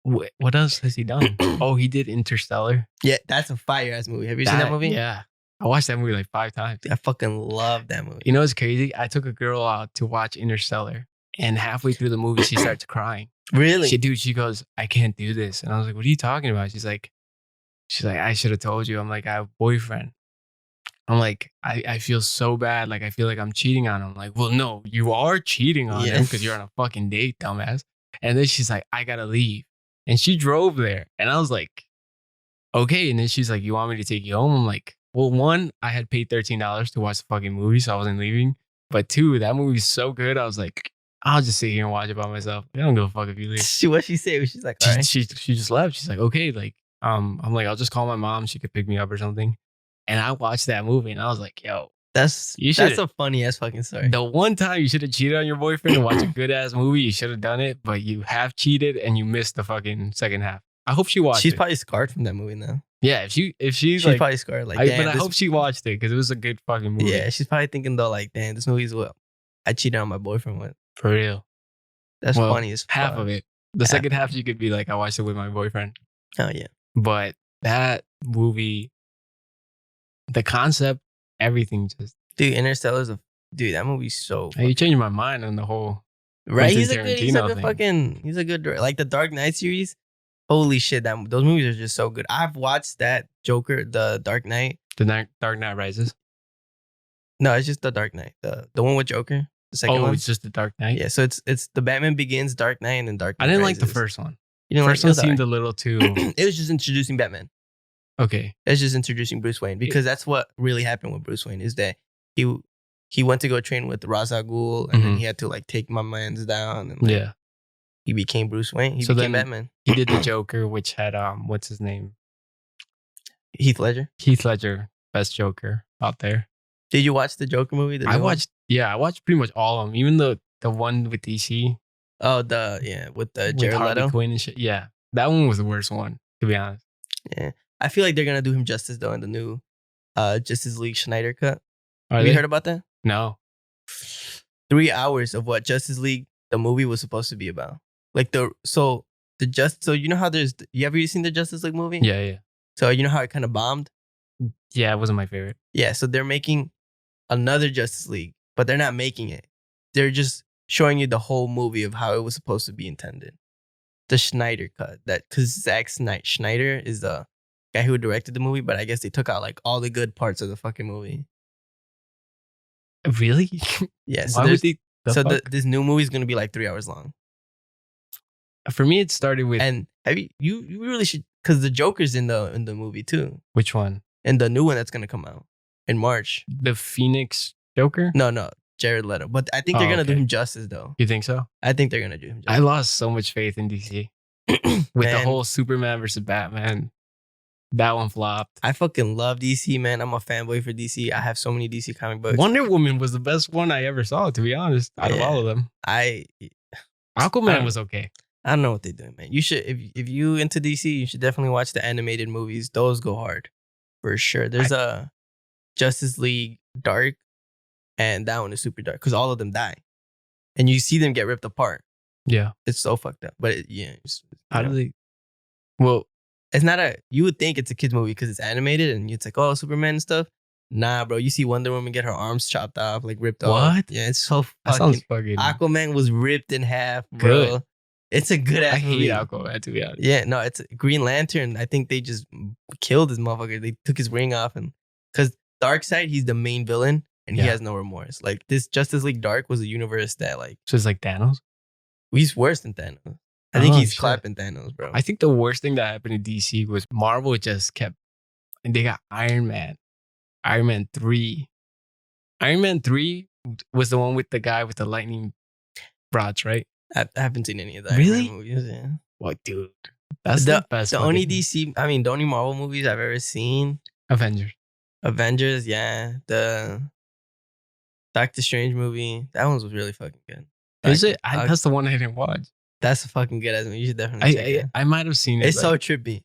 What else has he done? Oh, he did Interstellar. yeah, that's a fire ass movie. Have you seen that movie? Yeah. I watched that movie like 5 times. I fucking love that movie. You know what's crazy? I took a girl out to watch Interstellar, and halfway through the movie, she starts crying. Really? She goes, I can't do this. And I was like, what are you talking about? She's like, I should have told you. I'm like, I have a boyfriend. I'm like, I feel so bad. Like, I feel like I'm cheating on him. I'm like, well, no, you are cheating on him because you're on a fucking date, dumbass. And then she's like, I gotta leave. And she drove there. And I was like, okay. And then she's like, you want me to take you home? I'm like, well, one, I had paid $13 to watch the fucking movie, so I wasn't leaving. But two, that movie's so good. I was like, I'll just sit here and watch it by myself. I don't give a fuck if you leave. What she say? She's like, all right. She just left. She's like, okay, like, I'm like, I'll just call my mom. She could pick me up or something. And I watched that movie and I was like, yo, That's a funny ass fucking story. the one time you should have cheated on your boyfriend and watched a good ass movie, you should have done it, but you have cheated and you missed the fucking second half. I hope she watched She's it. probably scarred from that movie now. Yeah, if she's She's like, probably scarred. Like, but damn, I hope she watched it because it was a good fucking movie. yeah, she's probably thinking though, like, damn, this movie's what I cheated on my boyfriend with. For real. That's Well, funny as fuck. half of it. The second half, you could be like, I watched it with my boyfriend. Oh yeah. But that movie, the concept, everything just. Dude, Interstellar's that movie's so You changed my mind on the whole. right. Quentin He's a good thing. fucking. He's a good like the Dark Knight series. Holy shit, those movies are just so good. I've watched that Joker, the Dark Knight. The Dark Knight Rises. No, it's just the Dark Knight. The one with Joker. The second one. It's just the Dark Knight. Yeah, so it's the Batman Begins, Dark Knight, and then Dark Knight. I didn't like the Rises. first one. You didn't First like one seemed a little too. It was just introducing Batman. Okay. It's just introducing Bruce Wayne because that's what really happened with Bruce Wayne is that he went to go train with Ra's al Ghul and then he had to like take my man's down and like, he became Bruce Wayne. He became Batman. He did the Joker, which had what's his name? Heath Ledger. Heath Ledger, best Joker out there. Did you watch the Joker movie? I watched pretty much all of them, even the one with DC. Oh, with the with Jared Harley Leto. Quinn and shit. Yeah, that one was the worst one, to be honest. Yeah, I feel like they're gonna do him justice though in the new Justice League Snyder cut. Are Have they? you heard about that? No. 3 hours of what Justice League the movie was supposed to be about. Like so you know how you ever seen the Justice League movie? Yeah. So you know how it kind of bombed? Yeah, it wasn't my favorite. Yeah, so they're making another Justice League, but they're not making it. They're just showing you the whole movie of how it was supposed to be intended. The Snyder cut, because Zack Snyder is the guy who directed the movie, but I guess they took out like all the good parts of the fucking movie. Really? Yeah. So Why would they? this new movie is gonna be like 3 hours long. For me, it started with. And have you really should, because the Joker's in the movie too, Which one? and the new one that's gonna come out in March. The Phoenix Joker? No, Jared Leto. But I think they're gonna do him justice though. You think so? I think they're gonna do him justice. I lost so much faith in DC with the Man. whole Superman versus Batman. That one flopped. I fucking love DC, man. I'm a fanboy for DC. I have so many DC comic books. Wonder Woman was the best one I ever saw, to be honest, out of all of them. Aquaman was okay. I don't know what they're doing, man. You should, if you into DC, you should definitely watch the animated movies. Those go hard, for sure. There's a Justice League Dark, and that one is super dark because all of them die, and you see them get ripped apart. Yeah, it's so fucked up. But how do they? Well, it's not you would think it's a kids movie because it's animated and it's like, oh, Superman and stuff. Nah, bro. You see Wonder Woman get her arms chopped off, like ripped off. What? Yeah, it's so that fucking. sounds fucking. Aquaman was ripped in half, bro. Good. It's a good ass I movie. hate Aquaman, to be honest. Yeah, no, it's Green Lantern. I think they just killed this motherfucker. They took his ring off, and because Darkseid, he's the main villain, and he Yeah. has no remorse. Like this Justice League Dark was a universe that like So it's like Thanos. he's worse than Thanos. I think Oh, he's shit. clapping Thanos, bro. I think the worst thing that happened to DC was Marvel just kept, and they got Iron Man 3. Iron Man 3 was the one with the guy with the lightning rods, right? I haven't seen any of that. Really? Movies, yeah. What, dude? That's the best. The only DC, I mean, the only Marvel movies I've ever seen, Avengers. Avengers, yeah. The Doctor Strange movie, that one was really fucking good. Is it? That's the one I didn't watch. That's a fucking good ass movie. You should definitely check it. I might have seen it. It's so trippy.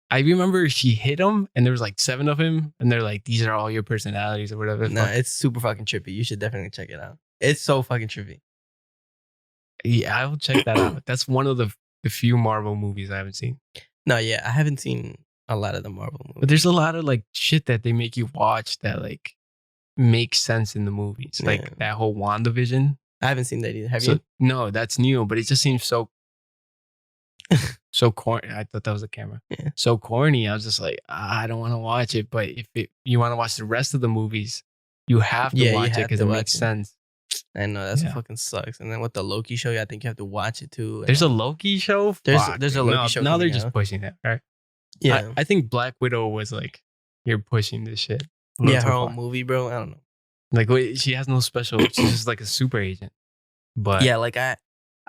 I remember she hit him, and there was like 7 of him, and they're like, "These are all your personalities," or whatever. No, it's super fucking trippy. You should definitely check it out. It's so fucking trippy. Yeah, I will check that out. That's one of the few Marvel movies I haven't seen. No, yeah, I haven't seen a lot of the Marvel movies. But there's a lot of like shit that they make you watch that like makes sense in the movies. Like that whole WandaVision. I haven't seen that either. Have you? No, that's new, but it just seems so so corny. I thought that was a camera. Yeah. So corny. I was just like, I don't want to watch it. But if you want to watch the rest of the movies, you have to watch it because it makes sense. I know that's fucking sucks. And then with the Loki show, I think you have to watch it too. There's a Loki show. There's a Loki show. Now they're just pushing it, right? Yeah, I think Black Widow was like, you're pushing this shit. Yeah, her own movie, bro. I don't know. Like, wait, she has no special. She's just like a super agent. But yeah, like I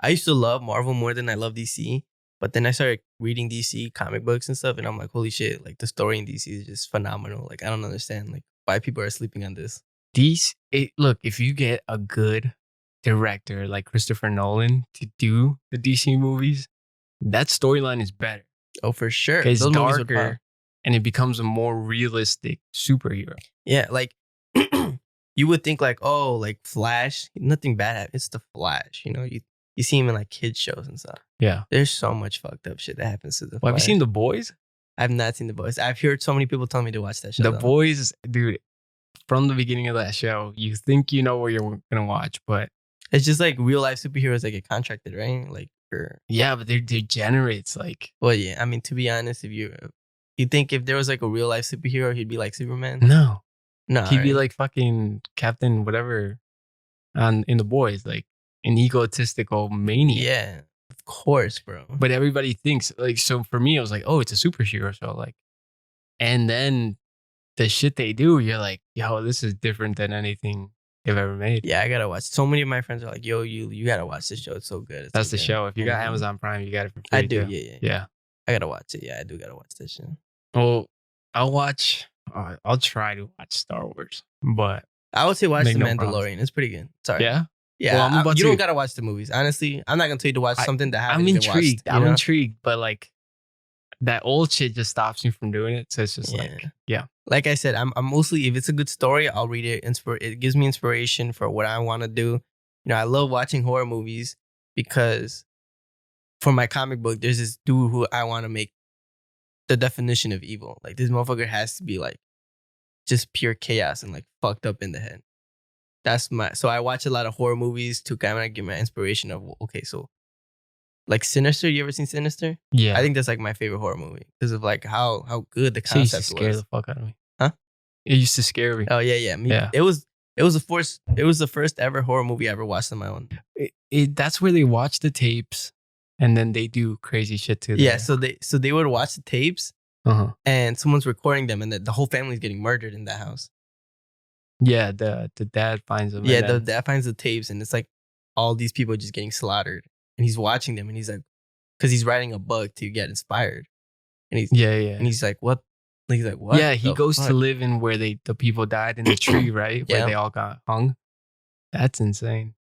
used to love Marvel more than I love DC. But then I started reading DC comic books and stuff, and I'm like, holy shit! Like the story in DC is just phenomenal. Like I don't understand like why people are sleeping on this. Look, if you get a good director like Christopher Nolan to do the DC movies, that storyline is better. Oh, for sure. It's darker and it becomes a more realistic superhero. Yeah, like you would think like, oh, like Flash, nothing bad happens. It's the Flash, you know. You see him in like kids shows and stuff. Yeah, there's so much fucked up shit that happens to the Flash. Have you seen The Boys? I've not seen The Boys. I've heard so many people tell me to watch that show. The Boys, dude. From the beginning of that show, you think you know what you're gonna watch, but it's just like real life superheroes that get contracted, right? Like, yeah, but they're degenerates. Like, well, yeah. I mean, to be honest, if you think if there was like a real life superhero, he'd be like Superman. No, he'd be right? like fucking Captain whatever, in The Boys, like an egotistical maniac. Yeah, of course, bro. But everybody thinks like, so for me, I was like, oh, it's a superhero show, like, and then the shit they do, you're like, yo, this is different than anything they've ever made. Yeah, I gotta watch. So many of my friends are like, yo, you gotta watch this show. It's so good. That's the show. If you got Amazon Prime, you got it for free. I do. Too. Yeah. I gotta watch it. Yeah, I do gotta watch this shit. Well, I'll try to watch Star Wars, but I would say watch The Mandalorian. It's pretty good. Sorry. Yeah. Yeah. Well, you don't gotta watch the movies. Honestly, I'm not gonna tell you to watch something that I'm intrigued. I'm intrigued, but like that old shit just stops me from doing it. So it's just like, yeah. Like I said, I'm mostly, if it's a good story, I'll read it. It gives me inspiration for what I want to do. You know, I love watching horror movies because for my comic book, there's this dude who I want to make the definition of evil. Like this motherfucker has to be like just pure chaos and like fucked up in the head. So I watch a lot of horror movies to kind of get my inspiration of, okay, so like Sinister. You ever seen Sinister? Yeah. I think that's like my favorite horror movie because of like how good the concept was. It used to scare the fuck out of me. Huh? It used to scare me. Oh yeah. Yeah. It was the first ever horror movie I ever watched on my own. That's where they watch the tapes and then they do crazy shit to them. Yeah, so they would watch the tapes and someone's recording them and the whole family's getting murdered in that house. Yeah, the dad finds them. Yeah, the dad finds the tapes and it's like all these people just getting slaughtered. And he's watching them and he's like, because he's writing a book to get inspired. And he's and he's like, what? And he's like, what? Yeah, he goes to live in where the people died in the tree, right? Where they all got hung. That's insane.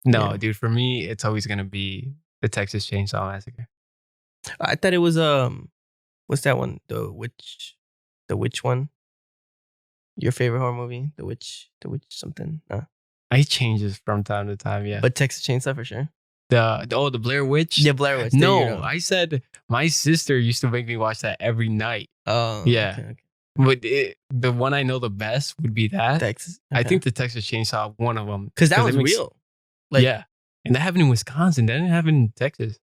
No, dude, for me, it's always gonna be the Texas Chainsaw Massacre. I thought it was what's that one? The witch one? Your favorite horror movie? The witch something? I change this from time to time, yeah. But Texas Chainsaw for sure. The Blair Witch? Yeah, Blair Witch. No, I said my sister used to make me watch that every night. Oh, yeah. Okay. But the one I know the best would be that. Texas. I think the Texas Chainsaw, one of them. Because that was real. Like, yeah. And that happened in Wisconsin. That didn't happen in Texas.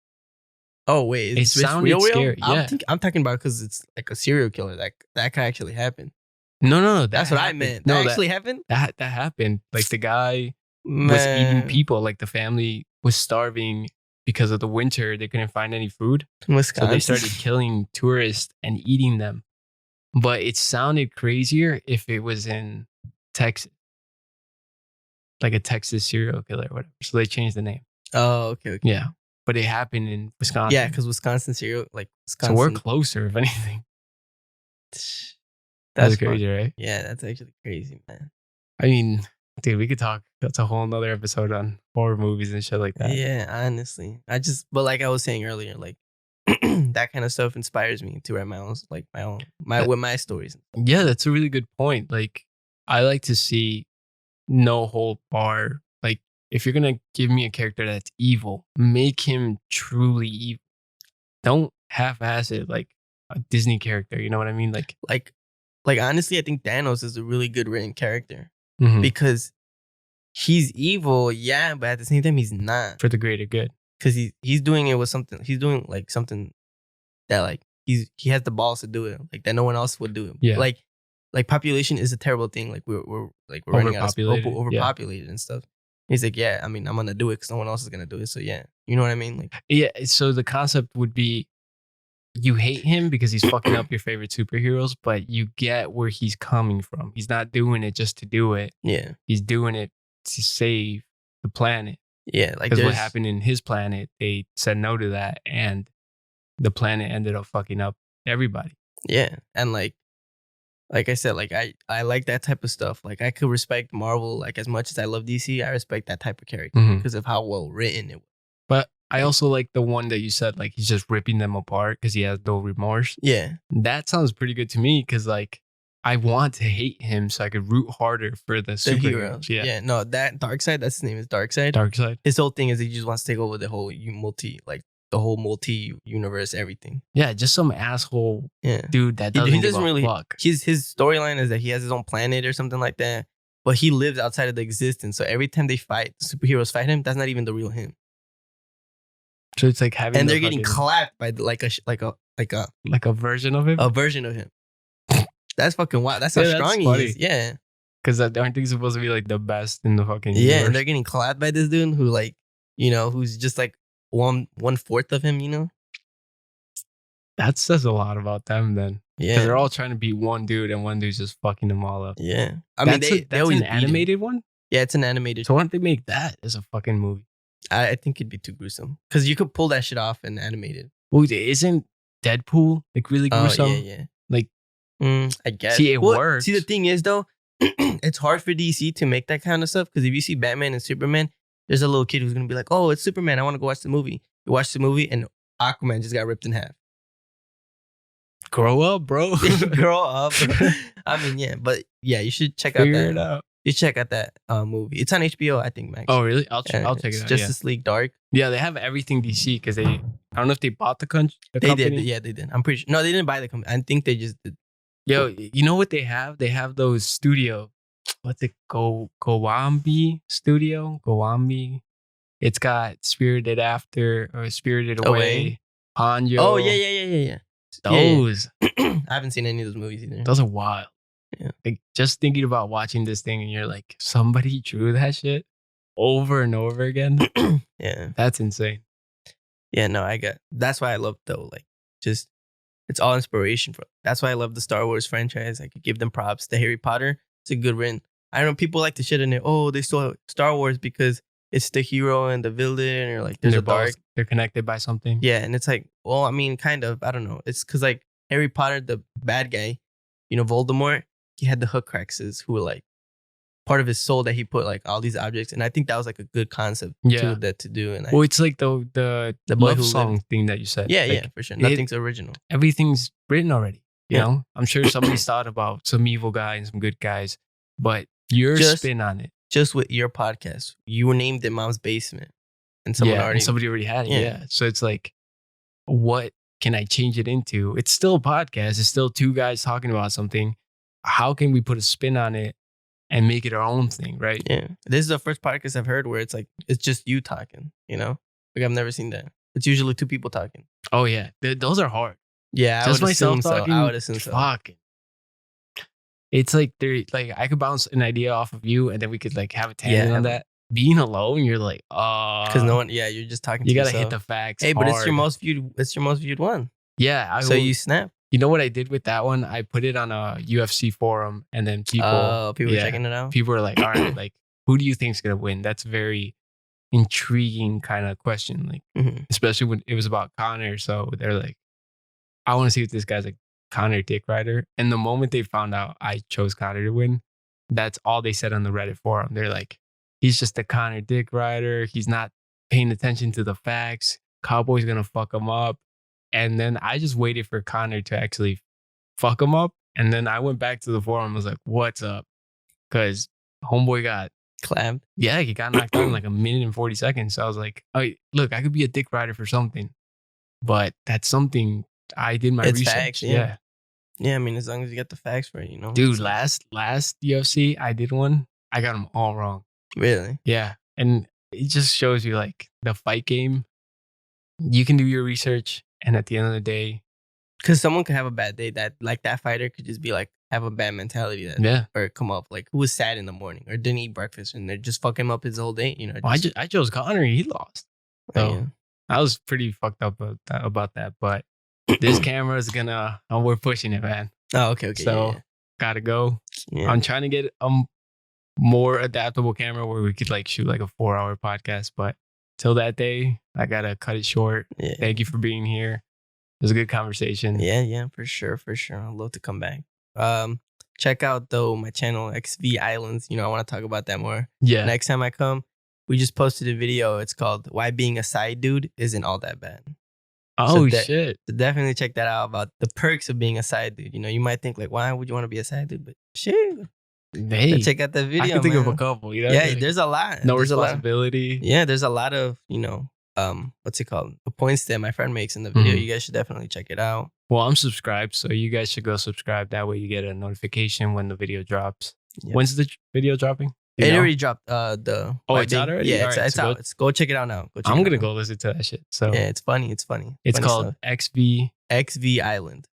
Oh wait, It it's sounded real? scary. Yeah. I'm talking about because it's like a serial killer. That could actually happen. No. That's what I meant. No, That actually happened. that happened. Like the guy was eating Man, people. Like the family was starving because of the winter. They couldn't find any food. So Wisconsin. they started killing tourists and eating them. But it sounded crazier if it was in Texas. Like a Texas serial killer or whatever. So they changed the name. Oh, okay. Yeah. But it happened in Wisconsin. Yeah, because Wisconsin serial So we're closer, if anything. That's That's crazy, right? Yeah, that's actually crazy, man. I mean, dude, we could talk. That's a whole nother episode on horror movies and shit like that. Yeah, honestly. But like I was saying earlier, like that kind of stuff inspires me to write with my stories. Yeah, that's a really good point. Like, I like to see no hold bar. Like, if you're gonna give me a character that's evil, make him truly evil. Don't half-ass it like a Disney character. You know what I mean? Like honestly, I think Thanos is a really good written character Mhm. because he's evil, yeah, but at the same time he's not. For the greater good. Because he's doing it with something. He's doing like something that like he has the balls to do it, like that no one else would do it. Yeah. Like population is a terrible thing. Like we're running out of overpopulated and stuff. He's like, yeah, I mean, I'm gonna do it because no one else is gonna do it. So yeah, you know what I mean? Like, Yeah. So the concept would be, you hate him because he's fucking up your favorite superheroes, but you get where he's coming from. He's not doing it just to do it. yeah, He's doing it to save the planet. yeah. Like Because what happened in his planet, they said no to that, and the planet ended up fucking up everybody. Yeah, and like I said, like I like that type of stuff. Like I could respect Marvel like as much as I love DC. I respect that type of character Mhm. because of how well written it was. But I also like the one that you said, like he's just ripping them apart because he has no remorse. Yeah, That sounds pretty good to me because like I want to hate him so I could root harder for the superheroes. Yeah. No, that Darkseid, that's his name is Darkseid. Darkseid. His whole thing is he just wants to take over the whole multi universe, everything. Yeah, just some asshole Yeah, dude that doesn't give a really. fuck. His storyline is that he has his own planet or something like that, but he lives outside of the existence. So every time they fight, the superheroes fight him. That's not even the real him. So it's like having, And they're getting clapped by like a version of him. A version of him. That's fucking wild. That's how strong he is. Yeah. Because aren't they supposed to be like the best in the fucking Yeah, universe? and they're getting clapped by this dude who like, who's just like 1/4 of him, That says a lot about them then. Yeah. Because they're all trying to beat one dude and one dude's just fucking them all up. Yeah. I mean, That's always an animated one? Yeah, it's an animated. So why don't they make that as a fucking movie? I think it'd be too gruesome. Because you could pull that shit off in animated. Well, isn't Deadpool like really gruesome? Oh, yeah. Like, I guess. See, it works. See, the thing is, though, it's hard for DC to make that kind of stuff. Because if you see Batman and Superman, there's a little kid who's going to be like, oh, it's Superman. I want to go watch the movie. You watch the movie, and Aquaman just got ripped in half. grow up, bro. Grow up. I mean, yeah. But yeah, you should check out that. Figure it out. You check out that movie. It's on HBO, I think, Max. Oh, really? I'll check it out. Justice League Dark. Yeah, they have everything DC because I don't know if they bought the company. They did. Yeah, they did. I'm pretty sure. No, they didn't buy the company. I think they just did. Yo, you know what they have? They have those studio. What's it? Gowambi Studio? Gowambi. It's got Spirited After or Spirited Away. Ponyo. Oh, yeah. Those. I haven't seen any of those movies either. Those are wild. Yeah. Like just thinking about watching this thing and you're like, somebody drew that shit over and over again. Yeah. That's insane. Yeah, no, that's why I love though. Like just it's all inspiration for. That's why I love the Star Wars franchise. I could give them props. The Harry Potter, it's a good win. I know people like to shit in it. Oh, they stole Star Wars because it's the hero and the villain, or like there's a dark. They're connected by something. Yeah, and it's like, well, I mean, kind of. I don't know. It's because like Harry Potter, the bad guy, Voldemort, he had the Horcruxes who were like part of his soul that he put like all these objects, and I think that was like a good concept to do. And well, it's like the love song thing that you said. Yeah, like, yeah, for sure. Nothing's original. Everything's written already. You know, I'm sure somebody's thought about some evil guy and some good guys, but your spin on it. Just with your podcast, you were named in Mom's Basement, and somebody already had it. Yeah. So it's like, what can I change it into? It's still a podcast. It's still two guys talking about something. How can we put a spin on it and make it our own thing, right? Yeah. This is the first podcast I've heard where it's like, it's just you talking, you know? Like, I've never seen that. It's usually two people talking. Oh, yeah. Those are hard. Yeah, Just I would myself assume so. talking. I would assume so. Fuck. It's like I could bounce an idea off of you, and then we could like have a tangent on that. Being alone, you're like, because no one. Yeah, you're just talking. You to gotta yourself. hit the facts. Hey, but hard. it's your most viewed. It's your most viewed one. Yeah. You snap. You know what I did with that one? I put it on a UFC forum, and then people were checking it out. People were like, all right, like, who do you think's gonna win? That's a very intriguing kind of question, like, especially when it was about Connor. So they're like, I want to see if this guy's a Connor dick rider. And the moment they found out I chose Connor to win, that's all they said on the Reddit forum. They're like, he's just a Connor dick rider. He's not paying attention to the facts. Cowboy's gonna fuck him up. And then I just waited for Connor to actually fuck him up. And then I went back to the forum and was like, what's up? Because homeboy got clamped. Yeah, he got knocked out in like a minute and 40 seconds. So I was like, oh, look, I could be a dick rider for something. But that's something I did my research. Facts, yeah. Yeah, I mean, as long as you get the facts right, you know. Dude, last UFC, I did one. I got them all wrong. Really? Yeah. And it just shows you like the fight game. You can do your research. And at the end of the day. Because someone could have a bad day. That fighter could just be like, have a bad mentality. Or come up like, who was sad in the morning or didn't eat breakfast and they're just fucking him up his whole day, you know. I chose Connor. He lost. So I was pretty fucked up about that. But this camera is we're pushing it, man. Oh, okay. So gotta go. Yeah. I'm trying to get a more adaptable camera where we could like shoot like a 4-hour podcast. But till that day, I gotta cut it short. Yeah. Thank you for being here. It was a good conversation. Yeah, for sure. I'd love to come back. Check out though my channel XV Islands. You know, I want to talk about that more. Yeah. Next time I come, we just posted a video. It's called "Why Being a Side Dude Isn't All That Bad." Oh, shit. So definitely check that out about the perks of being a side dude. You know, you might think like, why would you want to be a side dude? But shit. Hey, check out the video. I can think of a couple, you know? Yeah, there's a lot. No responsibility. Yeah, there's a lot of, you know, what's it called? The points that my friend makes in the video. You guys should definitely check it out. Well, I'm subscribed, so you guys should go subscribe. That way you get a notification when the video drops. Yep. When's the video dropping? It already dropped. It's out already? Yeah, it's out. Go check it out now. I'm going to go listen to that shit. So yeah, it's funny. It's called XV Island.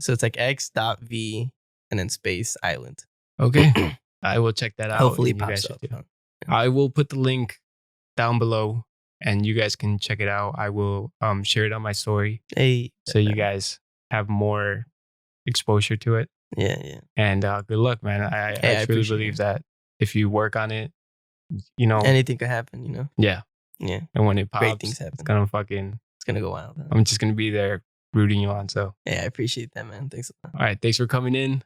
So it's like X.V and then space Island. Okay. I will check that out. Hopefully it pops up. I will put the link down below and you guys can check it out. I will share it on my story. So you guys have more exposure to it. Yeah. And good luck, man. I truly believe that if you work on it, you know, anything could happen, you know? Yeah. And when it pops, great things happen. It's gonna go wild. Huh? I'm just gonna be there rooting you on. So yeah, I appreciate that, man. Thanks a lot. All right. Thanks for coming in.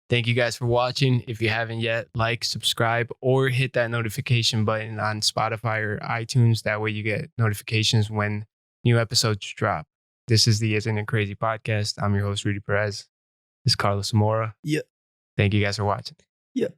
Thank you guys for watching. If you haven't yet, like, subscribe, or hit that notification button on Spotify or iTunes. That way you get notifications when new episodes drop. This is the Isn't It Crazy podcast. I'm your host, Rudy Perez. This is Carlos Zamora. Yeah. Thank you guys for watching. Yeah.